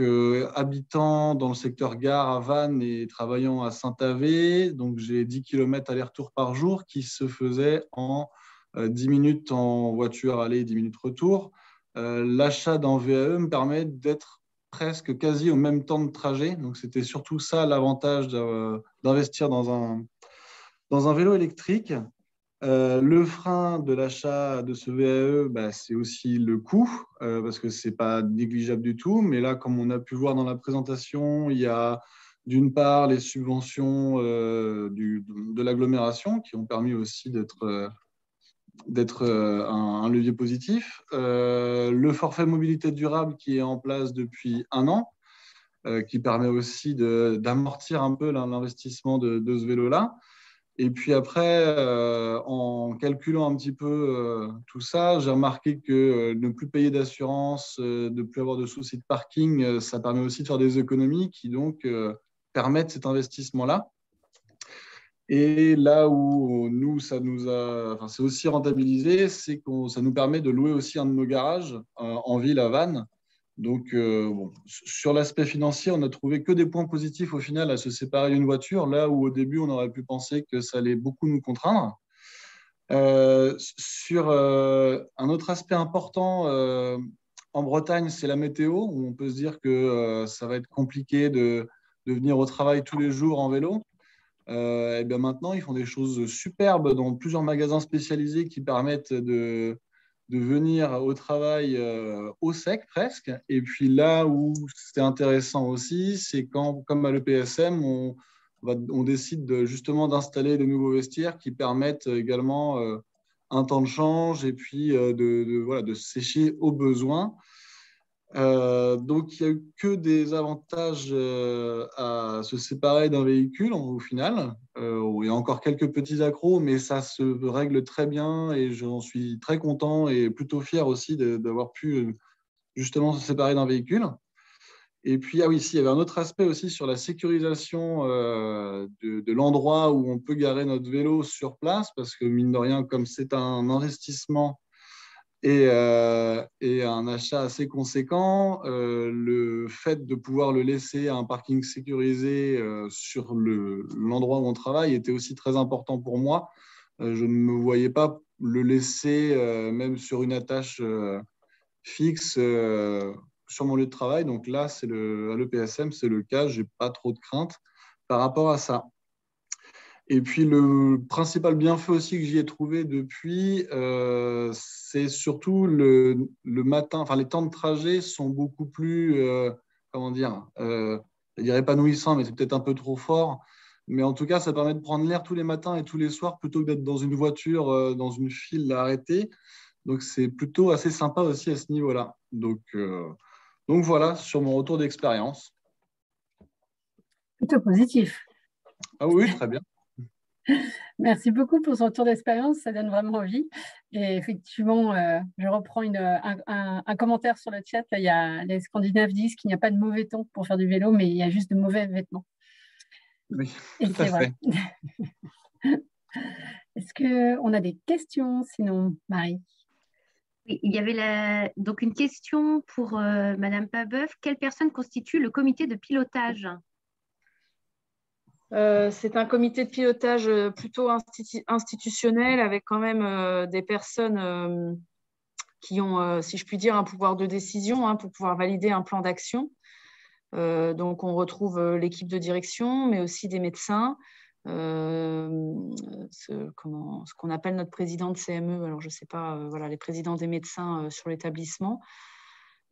habitant dans le secteur gare à Vannes et travaillant à Saint-Avé, donc j'ai 10 km aller-retour par jour qui se faisaient en 10 minutes en voiture aller, 10 minutes retour. L'achat d'un VAE me permet d'être presque quasi au même temps de trajet. Donc, c'était surtout ça l'avantage d'investir dans un vélo électrique. Le frein de l'achat de ce VAE, c'est aussi le coût, parce que ce n'est pas négligeable du tout. Mais là, comme on a pu voir dans la présentation, il y a d'une part les subventions de l'agglomération qui ont permis aussi d'être un levier positif. Le forfait mobilité durable qui est en place depuis 1 an, qui permet aussi d'amortir un peu l'investissement de ce vélo-là. Et puis après, en calculant un petit peu tout ça, j'ai remarqué que ne plus payer d'assurance, de ne plus avoir de soucis de parking, ça permet aussi de faire des économies qui donc permettent cet investissement-là. Et là où nous, c'est aussi rentabilisé, c'est que ça nous permet de louer aussi un de nos garages en ville à Vannes. Donc, sur l'aspect financier, on n'a trouvé que des points positifs au final à se séparer d'une voiture, là où au début, on aurait pu penser que ça allait beaucoup nous contraindre. Sur un autre aspect important en Bretagne, c'est la météo, où on peut se dire que ça va être compliqué de venir au travail tous les jours en vélo. Et bien maintenant, ils font des choses superbes dans plusieurs magasins spécialisés qui permettent de venir au travail au sec presque. Et puis là où c'est intéressant aussi, c'est quand, comme à l'EPSM, on décide justement d'installer de nouveaux vestiaires qui permettent également un temps de change et puis de sécher au besoin. Donc, il n'y a eu que des avantages à se séparer d'un véhicule au final. Il y a encore quelques petits accros, mais ça se règle très bien et j'en suis très content et plutôt fier aussi d'avoir pu justement se séparer d'un véhicule. Et puis, ah oui, il y avait un autre aspect aussi sur la sécurisation de l'endroit où on peut garer notre vélo sur place, parce que mine de rien, comme c'est un investissement et un achat assez conséquent, le fait de pouvoir le laisser à un parking sécurisé sur l'endroit où on travaille était aussi très important pour moi. Je ne me voyais pas le laisser même sur une attache fixe sur mon lieu de travail. Donc là, à l'EPSM, c'est le cas. Je n'ai pas trop de crainte par rapport à ça. Et puis, le principal bienfait aussi que j'y ai trouvé depuis, c'est surtout le matin. Enfin, les temps de trajet sont beaucoup plus, comment dire, je dirais épanouissants, mais c'est peut-être un peu trop fort. Mais en tout cas, ça permet de prendre l'air tous les matins et tous les soirs plutôt que d'être dans une voiture, dans une file arrêtée. Donc, c'est plutôt assez sympa aussi à ce niveau-là. Donc voilà, sur mon retour d'expérience. Plutôt positif. Ah oui, très bien. Merci beaucoup pour ce retour d'expérience, ça donne vraiment envie. Et effectivement, je reprends un commentaire sur le chat. Là, il y a les Scandinaves disent qu'il n'y a pas de mauvais temps pour faire du vélo, mais il y a juste de mauvais vêtements. Oui, tout à fait. Est-ce qu'on a des questions sinon, Marie? Oui, il y avait donc une question pour Madame Pabeuf. Quelle personne constitue le comité de pilotage? C'est un comité de pilotage plutôt institutionnel avec quand même des personnes qui ont, si je puis dire, un pouvoir de décision pour pouvoir valider un plan d'action. Donc, on retrouve l'équipe de direction, mais aussi des médecins, ce qu'on appelle notre président de CME. Alors, je ne sais pas, voilà, les présidents des médecins sur l'établissement.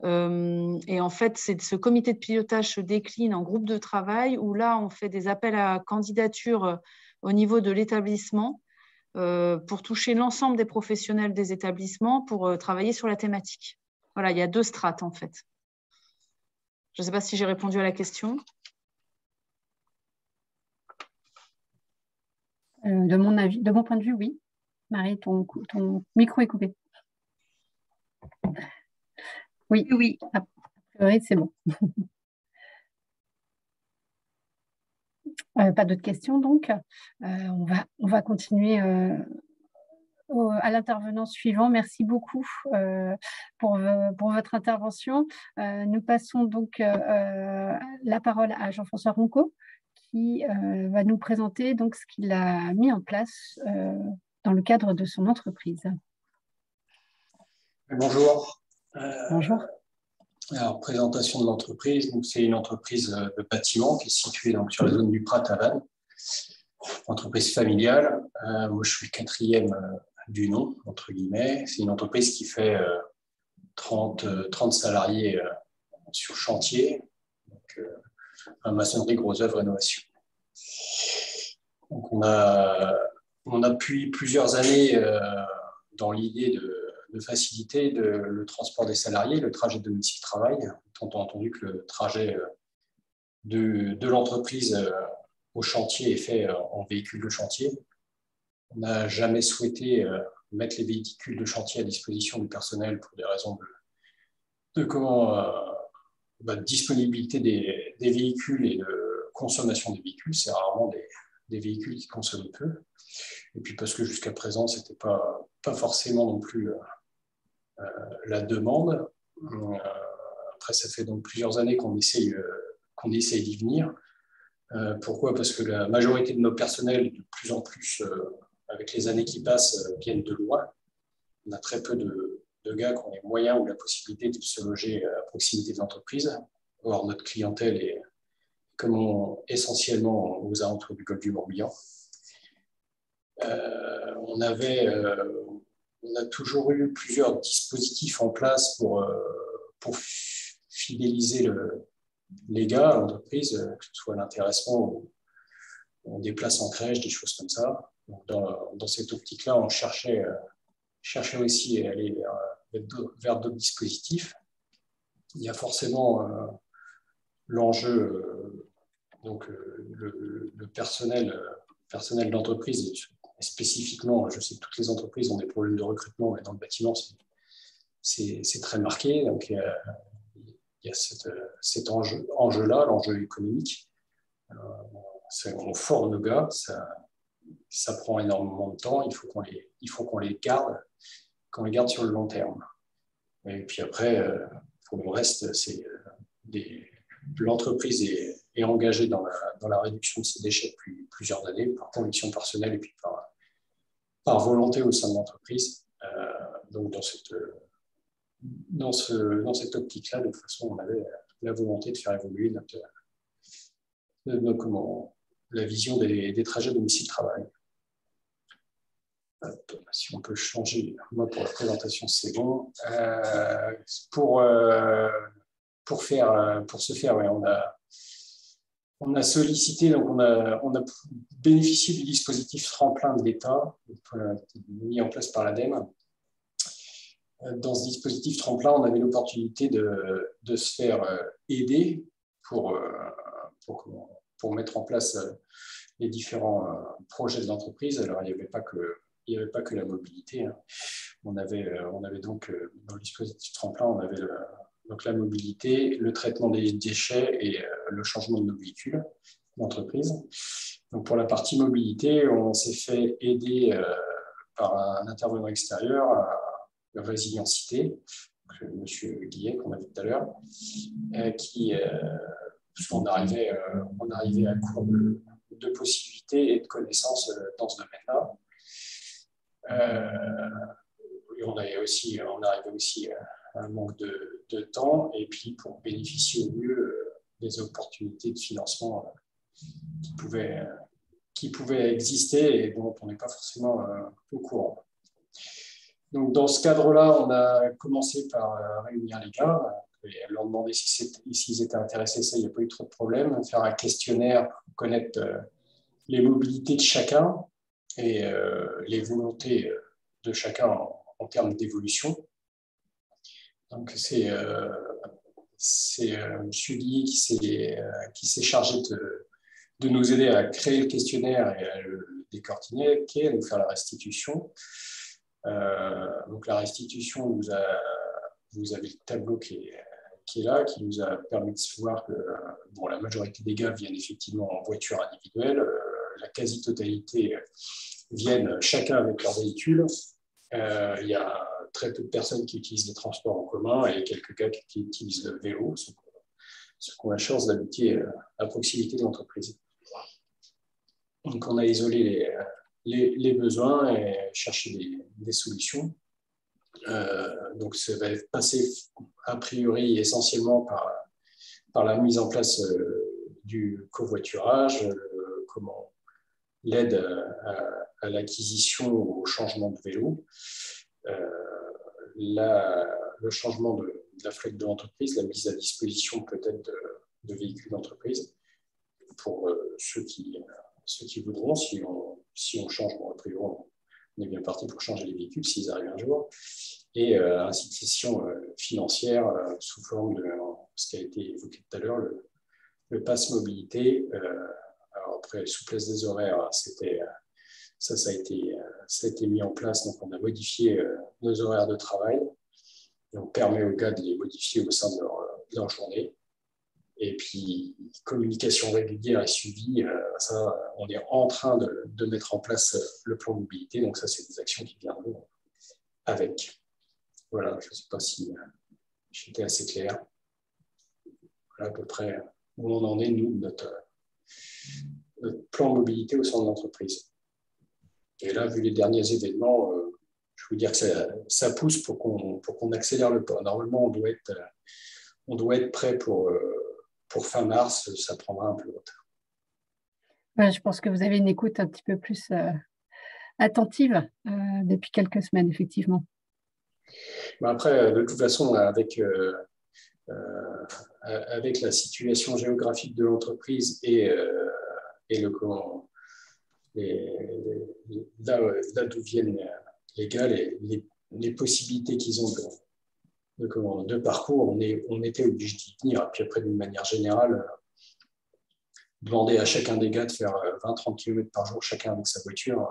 Et en fait, ce comité de pilotage se décline en groupe de travail où là, on fait des appels à candidature au niveau de l'établissement pour toucher l'ensemble des professionnels des établissements pour travailler sur la thématique. Voilà, il y a 2 strates en fait. Je ne sais pas si j'ai répondu à la question. De mon point de vue, oui. Marie, ton micro est coupé. Oui, oui. A priori, c'est bon. Pas d'autres questions, donc. On va continuer à l'intervenant suivant. Merci beaucoup pour votre intervention. Nous passons donc la parole à Jean-François Ronco, qui va nous présenter donc ce qu'il a mis en place dans le cadre de son entreprise. Bonjour. Bonjour. Alors, présentation de l'entreprise. C'est une entreprise de bâtiment qui est située donc, sur la zone du Prat à Vannes. Entreprise familiale. Moi, je suis le 4e du nom, entre guillemets. C'est une entreprise qui fait 30 salariés sur chantier. Donc, maçonnerie, gros œuvres, rénovation. Donc, on a depuis plusieurs années dans l'idée de faciliter le transport des salariés, le trajet de domicile-travail, étant entendu que le trajet de l'entreprise au chantier est fait en véhicule de chantier. On n'a jamais souhaité mettre les véhicules de chantier à disposition du personnel pour des raisons de disponibilité des véhicules et de consommation des véhicules. C'est rarement des véhicules qui consomment peu. Et puis parce que jusqu'à présent, ce n'était pas forcément non plus la demande. Après, ça fait donc plusieurs années qu'on essaye d'y venir. Pourquoi? Parce que la majorité de nos personnels, de plus en plus, avec les années qui passent, viennent de loin. On a très peu de gars qui ont les moyens ou la possibilité de se loger à proximité de l'entreprise. Or, notre clientèle est essentiellement aux alentours du golfe du Morbihan. On a toujours eu plusieurs dispositifs en place pour fidéliser les gars à l'entreprise, que ce soit l'intéressement ou on déplace en crèche, des choses comme ça. Donc dans cette optique-là, on cherchait aussi à aller vers d'autres dispositifs. Il y a forcément l'enjeu, le personnel d'entreprise, spécifiquement, je sais que toutes les entreprises ont des problèmes de recrutement, mais dans le bâtiment, c'est très marqué. Donc, il y a cet enjeu-là, l'enjeu économique. On forme nos gars, ça prend énormément de temps, il faut qu'on les garde sur le long terme. Et puis après, pour le reste, l'entreprise est engagée dans la réduction de ses déchets depuis plusieurs années, par conviction personnelle et puis par volonté au sein de l'entreprise. Donc dans cette optique-là, de toute façon, on avait la volonté de faire évoluer la vision des trajets domicile-travail. Si on peut changer, moi pour la présentation c'est bon. Pour ce faire, ouais, on a sollicité, donc on a bénéficié du dispositif tremplin de l'État mis en place par l'ADEME. Dans ce dispositif tremplin, on avait l'opportunité de se faire aider pour mettre en place les différents projets de l'entreprise. Alors, il n'y avait pas que la mobilité. Hein. On avait donc, dans le dispositif tremplin, on avait donc la mobilité, le traitement des déchets et le changement de nos véhicules d'entreprise. Donc, pour la partie mobilité, on s'est fait aider par un intervenant extérieur, Résilience-Cité, M. Guillet, qu'on a vu tout à l'heure, puisqu'on arrivait à court de possibilités et de connaissances dans ce domaine-là. On arrivait aussi à un manque de temps, et puis pour bénéficier au mieux des opportunités de financement qui pouvaient exister et dont on n'est pas forcément au courant. Donc, dans ce cadre-là, on a commencé par réunir les gars et leur demander s'ils étaient intéressés. Ça, il n'y a pas eu trop de problème. Faire un questionnaire pour connaître les mobilités de chacun et les volontés de chacun en termes d'évolution. Donc, c'est M. Guy qui s'est chargé de nous aider à créer le questionnaire et à le décortiquer, à nous faire la restitution. Donc la restitution, vous avez le tableau qui est là, qui nous a permis de voir que la majorité des gars viennent effectivement en voiture individuelle, la quasi-totalité viennent chacun avec leur véhicule. Il y a très peu de personnes qui utilisent les transports en commun et quelques gars qui utilisent le vélo, ceux qui ont la chance d'habiter à proximité de l'entreprise. Donc on a isolé les besoins et chercher des solutions. Donc, ça va passer a priori essentiellement par la mise en place du covoiturage, l'aide à l'acquisition ou au changement de vélo, le changement de la flotte de l'entreprise, la mise à disposition peut-être de véhicules d'entreprise pour ceux qui voudront, si on change, a priori, on est bien parti pour changer les véhicules s'ils arrivent un jour, et incitation financière sous forme de ce qui a été évoqué tout à l'heure, le pass mobilité. Alors après, souplesse des horaires, ça a été mis en place, donc on a modifié nos horaires de travail, et on permet aux gars de les modifier au sein de leur journée. Et puis, communication régulière et suivi, ça, on est en train de mettre en place le plan de mobilité. Donc ça, c'est des actions qui viendront avec. Voilà, je ne sais pas si j'étais assez clair. Voilà à peu près où on en est, nous, notre plan de mobilité au sein de l'entreprise. Et là, vu les derniers événements, je veux dire que ça pousse pour qu'on accélère le pas. Normalement, on doit être prêt pour fin mars, ça prendra un peu de retard. Ouais, je pense que vous avez une écoute un petit peu plus attentive depuis quelques semaines, effectivement. Après, de toute façon, avec la situation géographique de l'entreprise et là d'où viennent les gars, les possibilités qu'ils ont de parcours, on était obligé d'y tenir. Puis après, d'une manière générale, demander à chacun des gars de faire 20-30 km par jour, chacun avec sa voiture,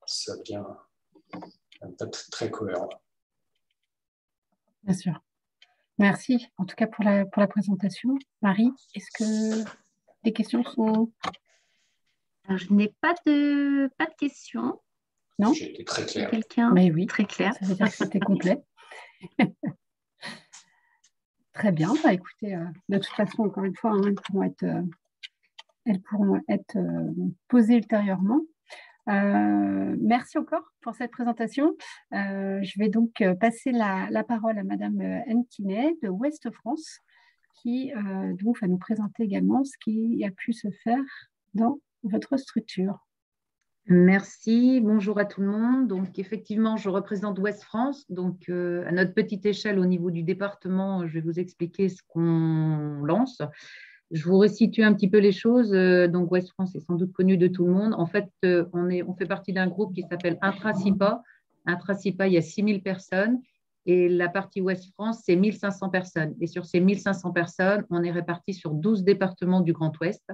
ça devient pas très cohérent. Bien sûr. Merci, en tout cas pour la présentation. Marie, est-ce que les questions sont… Alors, je n'ai pas de questions. Non? J'ai été très clair. Quelqu'un? Mais oui, très clair. Ça veut dire que c'était complet. Très bien. Bah, écoutez, de toute façon, encore une fois, hein, elles pourront être posées ultérieurement. Merci encore pour cette présentation. Je vais donc passer la parole à Madame Nkiné de Ouest France, qui donc va nous présenter également ce qui a pu se faire dans votre structure. Merci, bonjour à tout le monde. Donc effectivement, je représente Ouest France. Donc à notre petite échelle au niveau du département, je vais vous expliquer ce qu'on lance. Je vous resitue un petit peu les choses. Donc Ouest France est sans doute connu de tout le monde. En fait, on fait partie d'un groupe qui s'appelle Intracipa. Intracipa, il y a 6000 personnes et la partie Ouest France, c'est 1500 personnes. Et sur ces 1500 personnes, on est répartis sur 12 départements du Grand Ouest.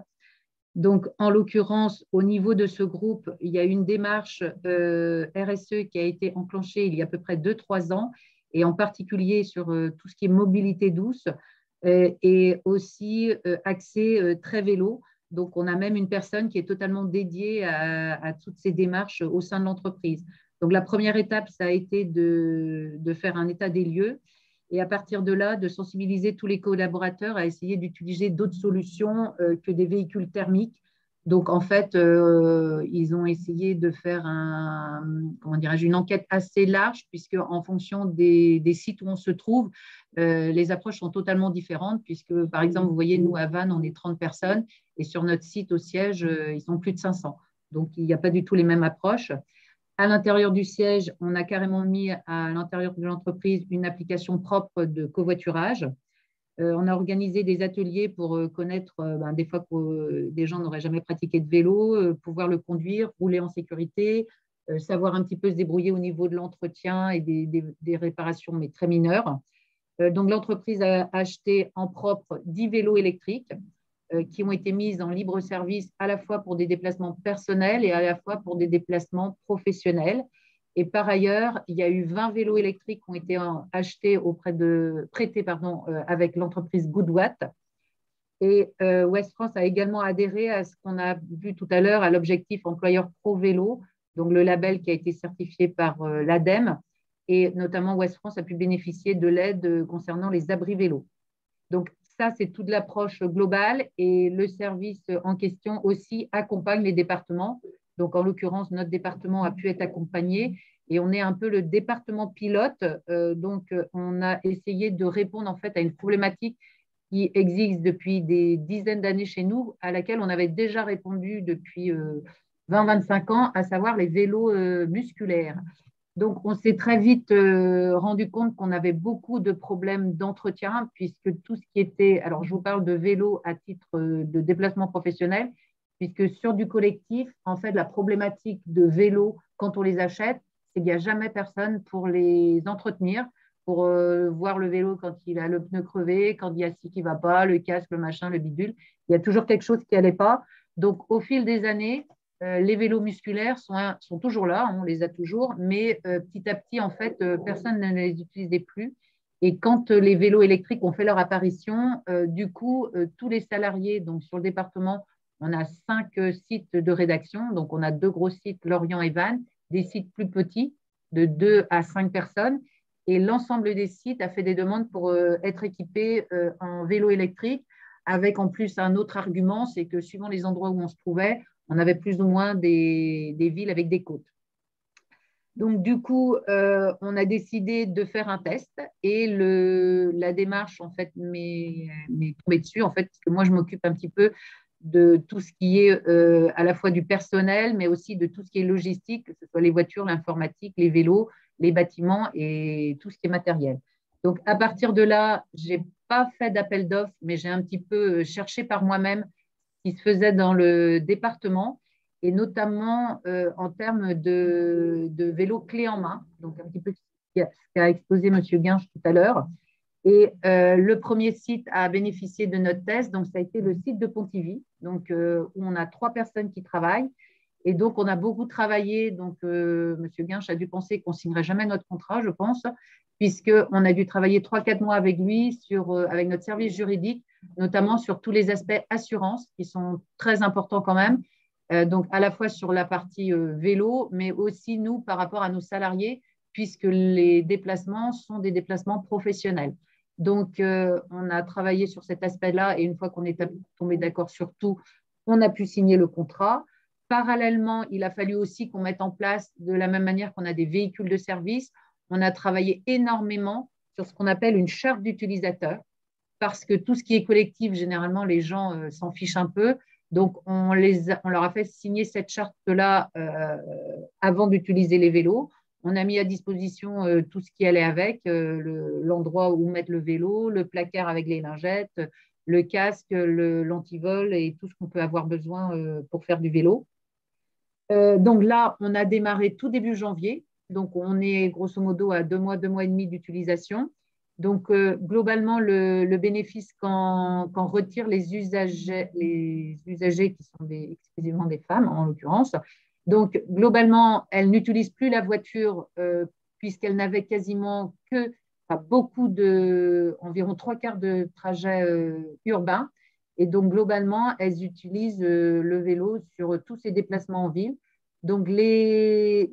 Donc, en l'occurrence, au niveau de ce groupe, il y a une démarche RSE qui a été enclenchée il y a à peu près 2-3 ans, et en particulier sur tout ce qui est mobilité douce et aussi accès très vélo. Donc, on a même une personne qui est totalement dédiée à toutes ces démarches au sein de l'entreprise. Donc, la première étape, ça a été de faire un état des lieux. Et à partir de là, de sensibiliser tous les collaborateurs à essayer d'utiliser d'autres solutions que des véhicules thermiques. Donc, en fait, ils ont essayé de faire une enquête assez large, puisque en fonction des sites où on se trouve, les approches sont totalement différentes, puisque, par exemple, vous voyez, nous, à Vannes, on est 30 personnes, et sur notre site au siège, ils sont plus de 500. Donc, il n'y a pas du tout les mêmes approches. À l'intérieur du siège, on a carrément mis à l'intérieur de l'entreprise une application propre de covoiturage. On a organisé des ateliers pour connaître des fois que des gens n'auraient jamais pratiqué de vélo, pouvoir le conduire, rouler en sécurité, savoir un petit peu se débrouiller au niveau de l'entretien et des réparations, mais très mineures. Donc, l'entreprise a acheté en propre 10 vélos électriques qui ont été mises en libre service à la fois pour des déplacements personnels et à la fois pour des déplacements professionnels. Et par ailleurs, il y a eu 20 vélos électriques qui ont été achetés prêtés avec l'entreprise Goodwatt. Et Ouest France a également adhéré à ce qu'on a vu tout à l'heure, à l'objectif employeur pro vélo, donc le label qui a été certifié par l'ADEME. Et notamment, Ouest France a pu bénéficier de l'aide concernant les abris vélos. Donc, ça, c'est toute l'approche globale et le service en question aussi accompagne les départements. Donc, en l'occurrence, notre département a pu être accompagné et on est un peu le département pilote. Donc, on a essayé de répondre en fait à une problématique qui existe depuis des dizaines d'années chez nous, à laquelle on avait déjà répondu depuis 20-25 ans, à savoir les vélos musculaires. Donc, on s'est très vite rendu compte qu'on avait beaucoup de problèmes d'entretien, puisque tout ce qui était… Alors, je vous parle de vélo à titre de déplacement professionnel, puisque sur du collectif, en fait, la problématique de vélo, quand on les achète, c'est qu'il n'y a jamais personne pour les entretenir, pour voir le vélo quand il a le pneu crevé, quand il y a ci qui ne va pas, le casque, le machin, le bidule. Il y a toujours quelque chose qui n'allait pas. Donc, au fil des années, les vélos musculaires sont toujours là, on les a toujours, mais petit à petit, en fait, personne ne les utilisait plus. Et quand les vélos électriques ont fait leur apparition, du coup, tous les salariés, donc sur le département, on a 5 sites de rédaction, donc on a 2 gros sites, Lorient et Vannes, des sites plus petits, de 2 à 5 personnes, et l'ensemble des sites a fait des demandes pour être équipés en vélo électrique, avec en plus un autre argument, c'est que suivant les endroits où on se trouvait, on avait plus ou moins des villes avec des côtes. Donc, du coup, on a décidé de faire un test et la démarche, en fait, m'est tombée dessus, en fait, parce que moi, je m'occupe un petit peu de tout ce qui est à la fois du personnel, mais aussi de tout ce qui est logistique, que ce soit les voitures, l'informatique, les vélos, les bâtiments et tout ce qui est matériel. Donc, à partir de là, je n'ai pas fait d'appel d'offres, mais j'ai un petit peu cherché par moi-même qui se faisait dans le département, et notamment en termes de vélo clé en main, donc un petit peu ce qu'a exposé M. Guinche tout à l'heure. Et le premier site à bénéficier de notre test, donc ça a été le site de Pontivy, donc, où on a 3 personnes qui travaillent. Et donc, on a beaucoup travaillé. Donc, M. Guinche a dû penser qu'on ne signerait jamais notre contrat, je pense, puisqu'on a dû travailler 3-4 mois avec lui, avec notre service juridique, notamment sur tous les aspects assurance, qui sont très importants quand même, donc à la fois sur la partie vélo, mais aussi nous par rapport à nos salariés, puisque les déplacements sont des déplacements professionnels. Donc, on a travaillé sur cet aspect-là et une fois qu'on est tombé d'accord sur tout, on a pu signer le contrat. Parallèlement, il a fallu aussi qu'on mette en place, de la même manière qu'on a des véhicules de service, on a travaillé énormément sur ce qu'on appelle une charte d'utilisateur, parce que tout ce qui est collectif, généralement, les gens s'en fichent un peu. Donc, on leur a fait signer cette charte-là avant d'utiliser les vélos. On a mis à disposition tout ce qui allait avec, l'endroit où mettre le vélo, le placard avec les lingettes, le casque, l'antivol et tout ce qu'on peut avoir besoin pour faire du vélo. Donc là, on a démarré tout début janvier. Donc, on est grosso modo à 2 mois et demi d'utilisation. Donc, globalement, le bénéfice qu'en retirent les usagers qui sont exclusivement des femmes, en l'occurrence. Donc, globalement, elles n'utilisent plus la voiture puisqu'elles n'avaient quasiment environ 3/4 de trajets urbains. Et donc, globalement, elles utilisent le vélo sur tous ces déplacements en ville. Donc, les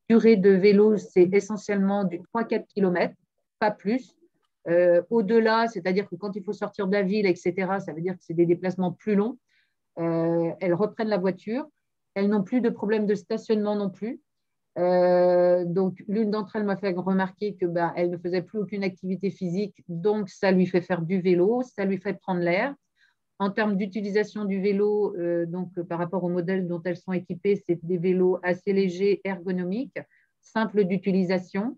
durées de vélo, c'est essentiellement du 3-4 km, pas plus. Au-delà, c'est-à-dire que quand il faut sortir de la ville, etc., ça veut dire que c'est des déplacements plus longs. Elles reprennent la voiture. Elles n'ont plus de problème de stationnement non plus. Donc, l'une d'entre elles m'a fait remarquer qu'elle ne faisait plus aucune activité physique, donc ça lui fait faire du vélo, ça lui fait prendre l'air. En termes d'utilisation du vélo, par rapport au modèle dont elles sont équipées, c'est des vélos assez légers, ergonomiques, simples d'utilisation.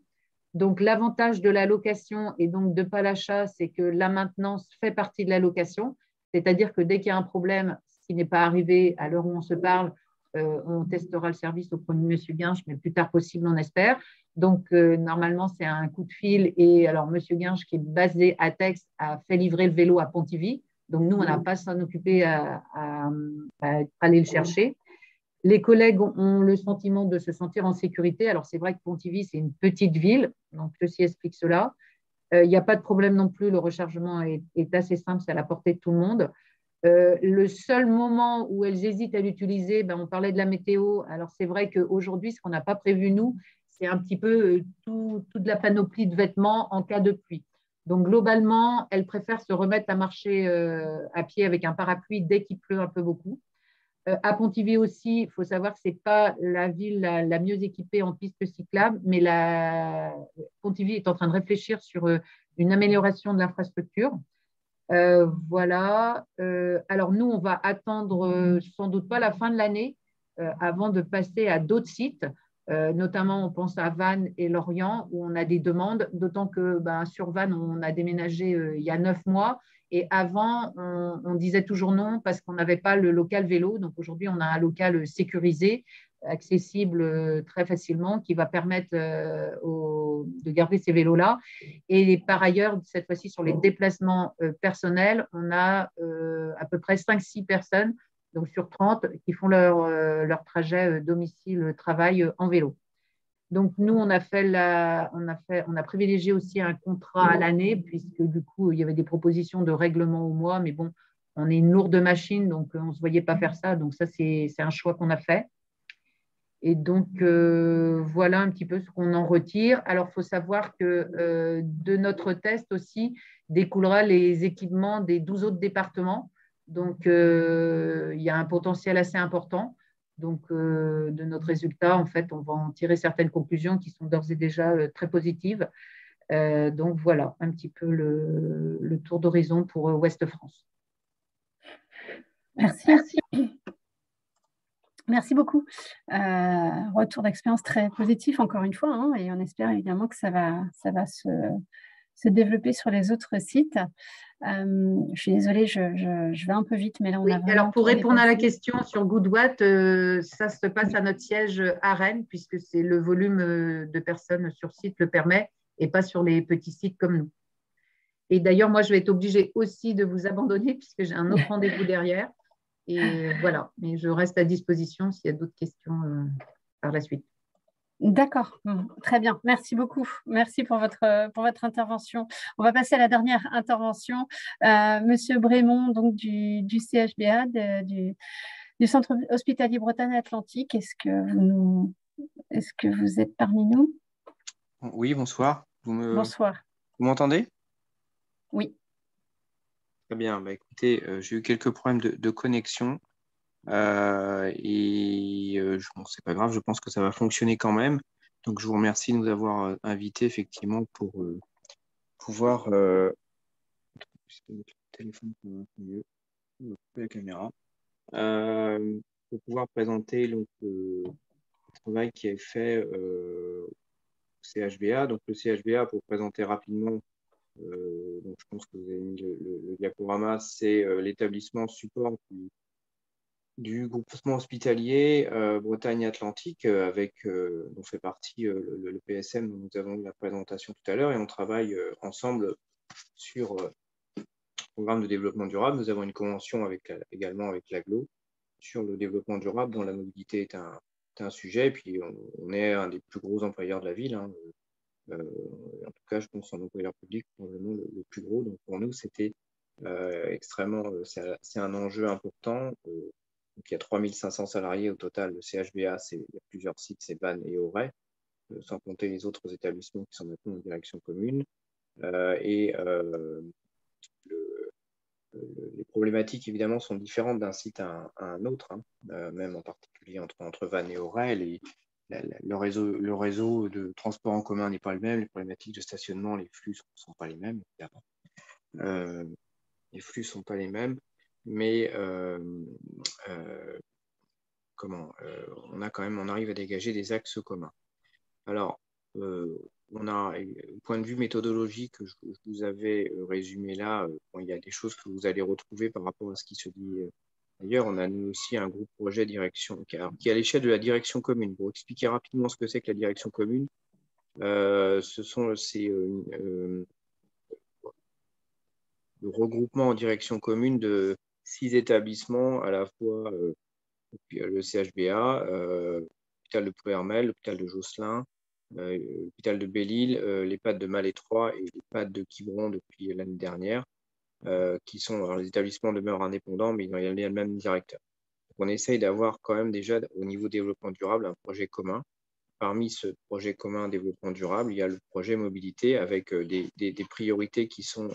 Donc, l'avantage de la location et donc de pas l'achat, c'est que la maintenance fait partie de la location. C'est-à-dire que dès qu'il y a un problème, ce qui n'est pas arrivé à l'heure où on se parle, on testera le service auprès de M. Guinche, mais le plus tard possible, on espère. Donc, normalement, c'est un coup de fil. Et alors, M. Guinche, qui est basé à Tex, a fait livrer le vélo à Pontivy. Donc, nous, on n'a pas à s'en occuper à aller le chercher. Les collègues ont le sentiment de se sentir en sécurité. Alors, c'est vrai que Pontivy, c'est une petite ville, donc ceci explique cela. Il n'y a pas de problème non plus, le rechargement est assez simple, c'est à la portée de tout le monde. Le seul moment où elles hésitent à l'utiliser, on parlait de la météo. Alors, c'est vrai qu'aujourd'hui, ce qu'on n'a pas prévu, nous, c'est un petit peu toute la panoplie de vêtements en cas de pluie. Donc, globalement, elles préfèrent se remettre à marcher à pied avec un parapluie dès qu'il pleut un peu beaucoup. À Pontivy aussi, il faut savoir que ce n'est pas la ville la mieux équipée en pistes cyclables, mais Pontivy est en train de réfléchir sur une amélioration de l'infrastructure. Voilà. Alors, nous, on va attendre sans doute pas la fin de l'année avant de passer à d'autres sites. Notamment, on pense à Vannes et Lorient, où on a des demandes, d'autant que sur Vannes, on a déménagé il y a 9 mois. Et avant, on disait toujours non parce qu'on n'avait pas le local vélo. Donc, aujourd'hui, on a un local sécurisé, accessible très facilement, qui va permettre de garder ces vélos-là. Et par ailleurs, cette fois-ci, sur les déplacements personnels, on a à peu près 5-6 personnes, donc sur 30, qui font leur trajet domicile-travail en vélo. Donc, nous, on a privilégié aussi un contrat à l'année, puisque du coup, il y avait des propositions de règlement au mois, mais bon, on est une lourde machine, donc on ne se voyait pas faire ça. Donc, ça, c'est un choix qu'on a fait. Et donc, voilà un petit peu ce qu'on en retire. Alors, il faut savoir que de notre test aussi découlera les équipements des 12 autres départements. Donc, il y a un potentiel assez important. Donc, de notre résultat, en fait, on va en tirer certaines conclusions qui sont d'ores et déjà très positives. Donc, voilà un petit peu le tour d'horizon pour Ouest France. Merci. Merci beaucoup. Retour d'expérience très positif, encore une fois, et on espère évidemment que ça va se développer sur les autres sites. Je suis désolée, je vais un peu vite, mais là, on a vraiment… Alors, pour répondre à la question sur GoodWatt, ça se passe à notre siège à Rennes, puisque c'est le volume de personnes sur site le permet, et pas sur les petits sites comme nous. Et d'ailleurs, moi, je vais être obligée aussi de vous abandonner, puisque j'ai un autre rendez-vous derrière. Et voilà, mais je reste à disposition s'il y a d'autres questions par la suite. D'accord, très bien. Merci beaucoup. Merci pour votre intervention. On va passer à la dernière intervention. Monsieur Brémond, donc du CHBA, du Centre hospitalier Bretagne Atlantique. Est-ce que vous êtes parmi nous? Oui, bonsoir. Bonsoir. Vous m'entendez? Oui. Très bien. Bah, écoutez, j'ai eu quelques problèmes de connexion. Bon, c'est pas grave, je pense que ça va fonctionner quand même. Donc, je vous remercie de nous avoir invités effectivement pour pouvoir le téléphone pour mieux, la caméra, pour pouvoir présenter donc, le travail qui est fait au CHBA. Donc, le CHBA, pour présenter rapidement, donc je pense que vous avez mis le diaporama, c'est l'établissement support du groupement hospitalier Bretagne Atlantique, dont fait partie le PSM dont nous avons eu la présentation tout à l'heure, et on travaille ensemble sur le programme de développement durable. Nous avons une convention également avec l'AGLO sur le développement durable, dont la mobilité est un sujet, et puis on est un des plus gros employeurs de la ville, hein. En tout cas, je pense en employeur public, probablement le plus gros. Donc pour nous, c'était extrêmement, c'est un enjeu important. Donc, il y a 3500 salariés au total. Le CHBA, il y a plusieurs sites, c'est Vannes et Auray, sans compter les autres établissements qui sont maintenant en direction commune. Les problématiques, évidemment, sont différentes d'un site à un autre, hein. Même en particulier entre Vannes et Auray. Le réseau de transport en commun n'est pas le même, les problématiques de stationnement, les flux ne sont pas les mêmes, évidemment. Les flux ne sont pas les mêmes, mais on arrive à dégager des axes communs. Alors, on a, au point de vue méthodologique, je vous avais résumé là, il y a des choses que vous allez retrouver par rapport à ce qui se dit ailleurs. On a nous aussi un groupe projet direction qui est à l'échelle de la direction commune. Pour expliquer rapidement ce que c'est que la direction commune, c'est le regroupement en direction commune de 6 établissements, à la fois le CHBA, l'hôpital de Plouermel, l'hôpital de Josselin, l'hôpital de Belle-Île, l'EHPAD de Malétroit et l'EHPAD de Quiberon depuis l'année dernière, qui sont, alors, les établissements demeurent indépendants, mais il y a le même directeur. Donc, on essaye d'avoir quand même déjà au niveau développement durable un projet commun. Parmi ce projet commun développement durable, il y a le projet mobilité avec des priorités qui sont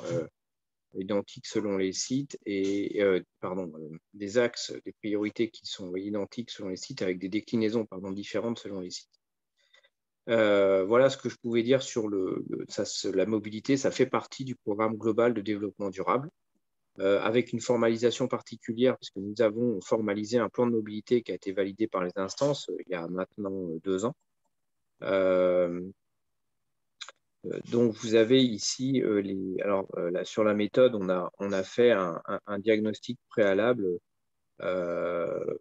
identiques selon les sites des axes, des priorités qui sont identiques selon les sites avec des déclinaisons différentes selon les sites. Voilà ce que je pouvais dire sur la mobilité. Ça fait partie du programme global de développement durable avec une formalisation particulière puisque nous avons formalisé un plan de mobilité qui a été validé par les instances il y a maintenant 2 ans. Donc, vous avez ici, sur la méthode, on a fait un diagnostic préalable de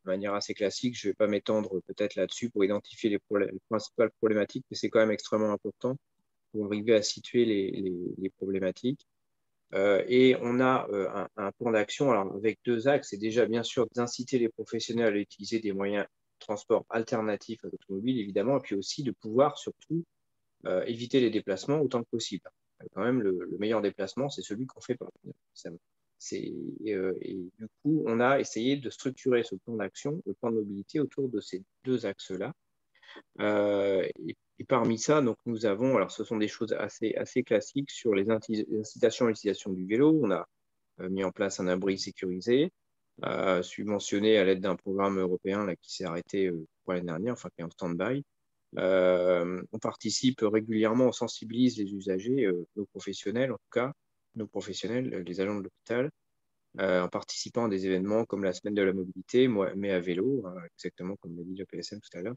manière assez classique. Je ne vais pas m'étendre peut-être là-dessus pour identifier les principales problématiques, mais c'est quand même extrêmement important pour arriver à situer les problématiques. Et on a un plan d'action avec 2 axes. C'est déjà bien sûr d'inciter les professionnels à utiliser des moyens de transport alternatifs à l'automobile, évidemment, et puis aussi de pouvoir surtout éviter les déplacements autant que possible. Quand même, le meilleur déplacement, c'est celui qu'on fait pas. Et du coup, on a essayé de structurer ce plan d'action, le plan de mobilité, autour de ces 2 axes-là. Et parmi ça, donc, nous avons, alors ce sont des choses assez classiques sur les incitations à l'utilisation du vélo. On a mis en place un abri sécurisé, subventionné à l'aide d'un programme européen là, qui s'est arrêté pour l'année dernière, enfin qui est en stand-by. On participe régulièrement, on sensibilise les usagers, nos professionnels en tout cas, les agents de l'hôpital, en participant à des événements comme la semaine de la mobilité, mais à vélo, hein, exactement comme l'a dit le PSM tout à l'heure,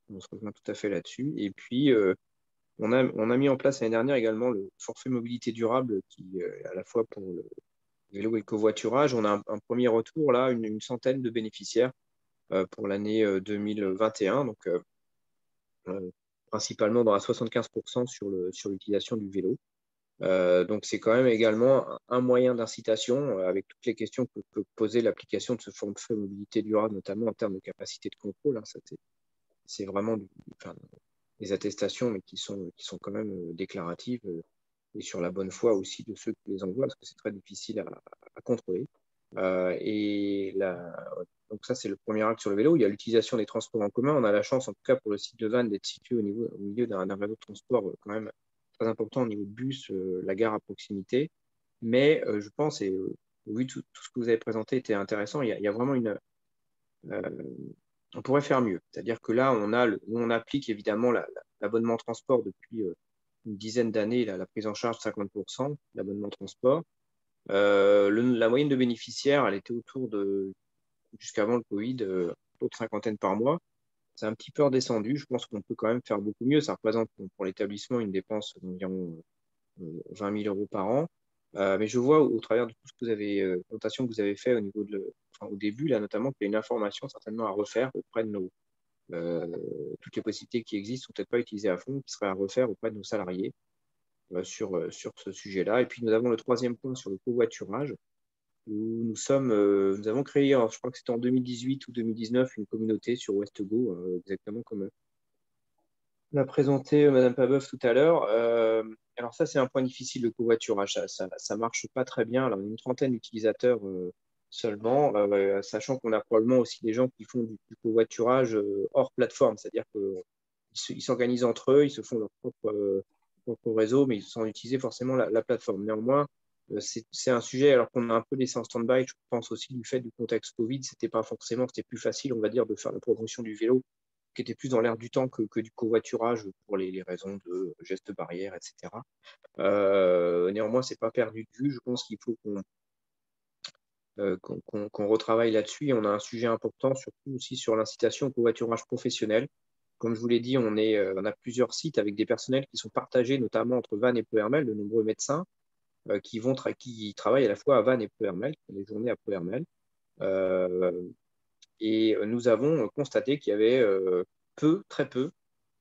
on se rejoint tout à fait là-dessus. Et puis, on a mis en place l'année dernière également le forfait mobilité durable qui, à la fois pour le vélo et le covoiturage, on a un premier retour là, une centaine de bénéficiaires pour l'année 2021, donc principalement dans la 75% sur l'utilisation du vélo. Donc, c'est quand même également un moyen d'incitation avec toutes les questions que peut poser l'application de ce forfait mobilité durable, notamment en termes de capacité de contrôle. Hein, c'est vraiment des attestations, mais qui sont quand même déclaratives et sur la bonne foi aussi de ceux qui les envoient, parce que c'est très difficile à contrôler. Donc ça, c'est le premier axe sur le vélo. Il y a l'utilisation des transports en commun. On a la chance, en tout cas pour le site de Vannes, d'être situé au milieu d'un réseau de transport quand même très important au niveau de bus, la gare à proximité. Mais je pense, et au vu de tout ce que vous avez présenté était intéressant, il y a vraiment on pourrait faire mieux. C'est-à-dire que là, on applique évidemment l'abonnement transport depuis une dizaine d'années, la prise en charge de 50%, l'abonnement transport. La moyenne de bénéficiaires, elle était autour jusqu'avant le Covid, autour de cinquantaine par mois. C'est un petit peu redescendu. Je pense qu'on peut quand même faire beaucoup mieux. Ça représente pour l'établissement une dépense d'environ 20 000 € par an. Mais je vois au travers de tout ce que vous avez, notation que vous avez fait au niveau au début, là notamment, qu'il y a une information certainement à refaire auprès de toutes les possibilités qui existent sont peut-être pas utilisées à fond, qui seraient à refaire auprès de nos salariés sur ce sujet-là. Et puis nous avons le troisième point sur le covoiturage, où nous avons créé, je crois que c'était en 2018 ou 2019, une communauté sur WestGo, exactement comme l'a présenté Madame Pabeuf tout à l'heure. Alors ça, c'est un point difficile, le covoiturage. Ça marche pas très bien. Alors, une trentaine d'utilisateurs seulement, sachant qu'on a probablement aussi des gens qui font du covoiturage hors plateforme, c'est-à-dire qu'ils s'organisent entre eux, ils se font leur propre réseau, mais ils sans utiliser forcément la plateforme. Néanmoins, c'est un sujet, alors qu'on a un peu laissé en stand-by, je pense aussi du fait du contexte Covid, c'était plus facile, on va dire, de faire la promotion du vélo, qui était plus dans l'air du temps que du covoiturage pour les raisons de gestes barrières, etc. Néanmoins, c'est pas perdu de vue. Je pense qu'il faut qu'on retravaille là-dessus. Et on a un sujet important, surtout aussi sur l'incitation au covoiturage professionnel. Comme je vous l'ai dit, on a plusieurs sites avec des personnels qui sont partagés, notamment entre Vannes et Ploërmel, de nombreux médecins qui travaillent à la fois à Vannes et Ploërmel, les journées à Ploërmel. Et nous avons constaté qu'il y avait très peu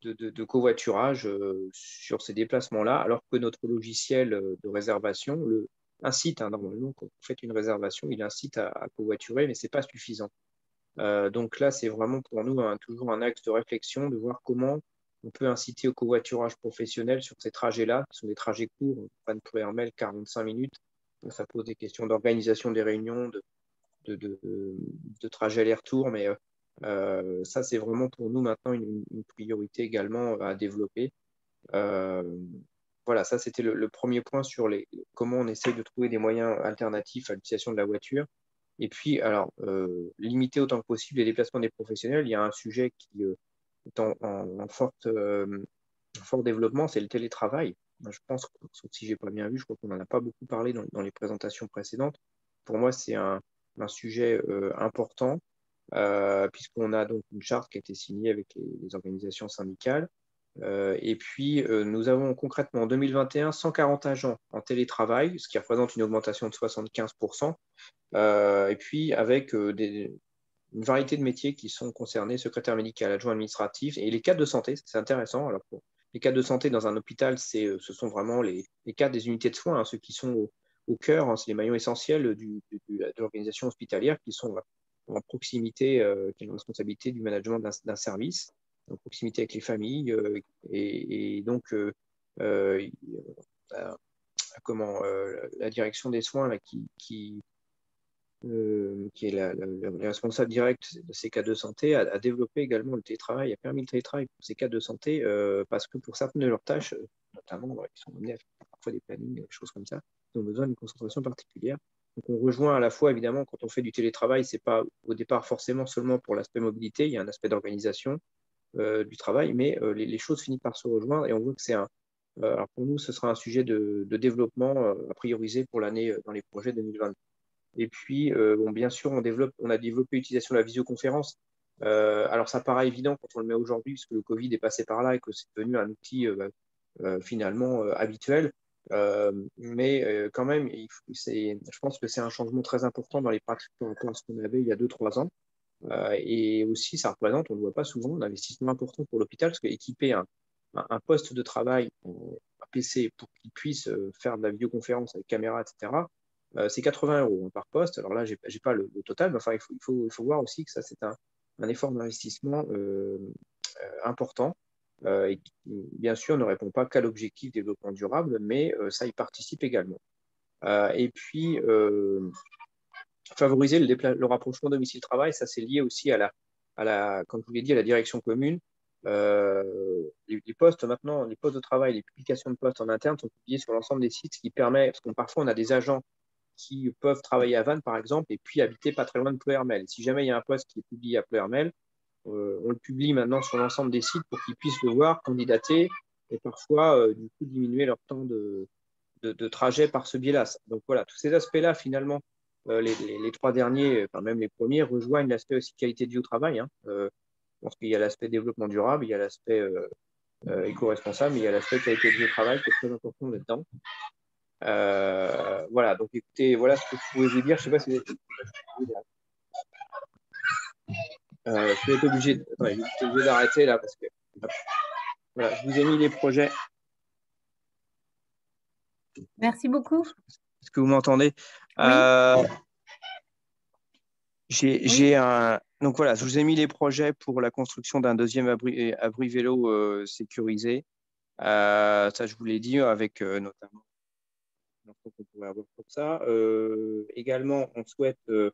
de covoiturage sur ces déplacements-là, alors que notre logiciel de réservation incite, normalement, quand vous faites une réservation, il incite à covoiturer, mais ce n'est pas suffisant. Donc là, c'est vraiment pour nous toujours un axe de réflexion de voir comment on peut inciter au covoiturage professionnel sur ces trajets-là, qui sont des trajets courts, Vannes-Ploërmel, 45 minutes. Donc, ça pose des questions d'organisation des réunions, de trajet aller-retour, mais ça, c'est vraiment pour nous maintenant une priorité également à développer. Voilà, ça, c'était le premier point sur comment on essaye de trouver des moyens alternatifs à l'utilisation de la voiture. Et puis, alors, limiter autant que possible les déplacements des professionnels. Il y a un sujet qui est en fort développement, c'est le télétravail. Je pense, si je n'ai pas bien vu, je crois qu'on n'en a pas beaucoup parlé dans les présentations précédentes. Pour moi, c'est un sujet important, puisqu'on a donc une charte qui a été signée avec les organisations syndicales. Et puis, nous avons concrètement en 2021 140 agents en télétravail, ce qui représente une augmentation de 75%. Et puis, avec une variété de métiers qui sont concernés, secrétaire médical, adjoint administratif, et les cadres de santé, c'est intéressant. Alors, les cadres de santé dans un hôpital, ce sont vraiment les cadres des unités de soins, hein, ceux qui sont au cœur, c'est les maillons essentiels de l'organisation hospitalière qui sont en proximité, qui ont la responsabilité du management d'un service, en proximité avec les familles, et donc la direction des soins là, qui est la responsable directe de ces cas de santé, a développé également le télétravail, a permis le télétravail pour ces cas de santé, parce que pour certaines de leurs tâches, notamment, ils sont amenés à faire parfois des plannings, des choses comme ça, ils ont besoin d'une concentration particulière. Donc on rejoint à la fois, évidemment, quand on fait du télétravail, ce n'est pas au départ forcément seulement pour l'aspect mobilité, il y a un aspect d'organisation du travail, mais les choses finissent par se rejoindre et on voit que c'est alors pour nous, ce sera un sujet de développement à prioriser pour l'année dans les projets 2020. Et puis, bien sûr, on a développé l'utilisation de la visioconférence. Alors, ça paraît évident quand on le met aujourd'hui, parce que le Covid est passé par là et que c'est devenu un outil finalement habituel. Mais quand même, je pense que c'est un changement très important dans les pratiques par rapport à ce qu'on avait il y a 2-3 ans. Et aussi, ça représente, on ne le voit pas souvent, un investissement important pour l'hôpital, parce qu'équiper un poste de travail, un PC, pour qu'il puisse faire de la vidéoconférence avec caméra, etc., c'est 80 € par poste. Alors là, je n'ai pas le total, mais enfin, il faut voir aussi que ça, c'est un effort d'investissement important et qui, bien sûr, ne répond pas qu'à l'objectif développement durable, mais ça y participe également. Et puis, favoriser le rapprochement domicile-travail, ça c'est lié aussi comme je vous l'ai dit, à la direction commune. Les postes maintenant, les postes de travail, les publications de postes en interne sont publiées sur l'ensemble des sites, ce qui permet, parce que parfois on a des agents qui peuvent travailler à Vannes par exemple et puis habiter pas très loin de Ploërmel. Si jamais il y a un poste qui est publié à Ploërmel, on le publie maintenant sur l'ensemble des sites pour qu'ils puissent le voir, candidater et parfois du coup diminuer leur temps de trajet par ce biais-là. Donc voilà, tous ces aspects-là finalement, les trois derniers, enfin même les premiers, rejoignent l'aspect aussi qualité de vie au travail. Je pense qu'il y a l'aspect développement durable, il y a l'aspect éco-responsable, mais il y a l'aspect qualité de vie au travail qui est très important là-dedans. Voilà, donc écoutez, voilà ce que je pouvais vous dire. Je ne sais pas si je vais être obligé d'arrêter là parce que voilà, je vous ai mis les projets. Merci beaucoup. Est-ce que vous m'entendez? Oui. Donc voilà, je vous ai mis les projets pour la construction d'un deuxième abri vélo sécurisé. Ça, je vous l'ai dit, avec notamment qu'on pourrait avoir pour ça. Également, on souhaite, je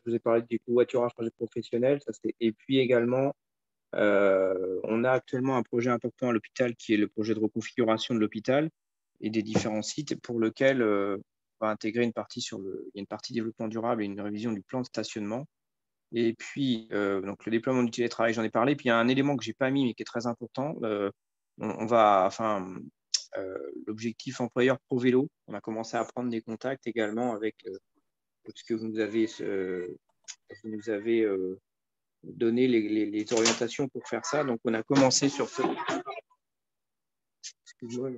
vous ai parlé du covoiturage professionnel, et puis également, on a actuellement un projet important à l'hôpital qui est le projet de reconfiguration de l'hôpital et des différents sites pour lequel on va intégrer une partie il y a une partie développement durable et une révision du plan de stationnement. Et puis, donc le déploiement du télétravail, j'en ai parlé. Puis il y a un élément que je n'ai pas mis mais qui est très important. L'objectif employeur pro vélo, on a commencé à prendre des contacts également avec ce que vous nous avez donné les orientations pour faire ça. Donc on a commencé sur ce. Excuse-moi.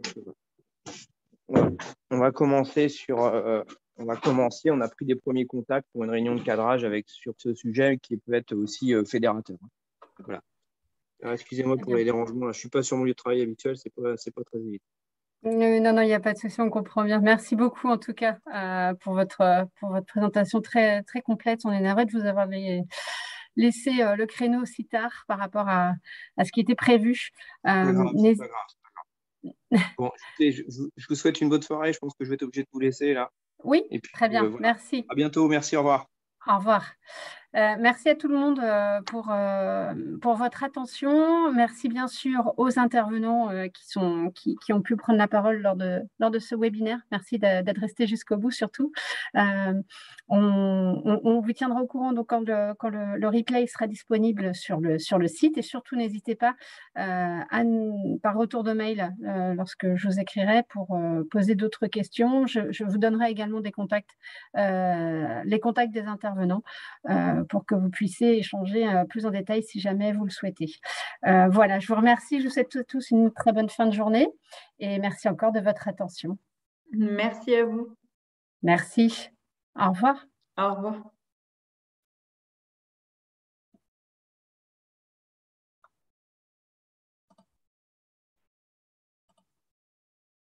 On va commencer on a pris des premiers contacts pour une réunion de cadrage sur ce sujet qui peut être aussi fédérateur. Voilà. Excusez-moi pour les dérangements. Je ne suis pas sur mon lieu de travail habituel, c'est pas très évident. Non, il n'y a pas de souci, on comprend bien. Merci beaucoup en tout cas pour votre présentation très, très complète. On est navré de vous avoir laissé le créneau si tard par rapport à ce qui était prévu. C'est pas grave. Bon, écoutez, je vous souhaite une bonne soirée. Je pense que je vais être obligé de vous laisser là. Oui, puis, très bien. Voilà. Merci. À bientôt. Merci. Au revoir. Au revoir. Merci à tout le monde pour votre attention. Merci bien sûr aux intervenants qui ont pu prendre la parole lors de ce webinaire. Merci d'être restés jusqu'au bout surtout. On vous tiendra au courant donc, quand le replay sera disponible sur le site et surtout n'hésitez pas par retour de mail lorsque je vous écrirai pour poser d'autres questions. Je vous donnerai également des contacts, les contacts des intervenants pour que vous puissiez échanger plus en détail si jamais vous le souhaitez. Voilà, je vous remercie. Je vous souhaite tous une très bonne fin de journée et merci encore de votre attention. Merci à vous. Merci. Au revoir. Au revoir.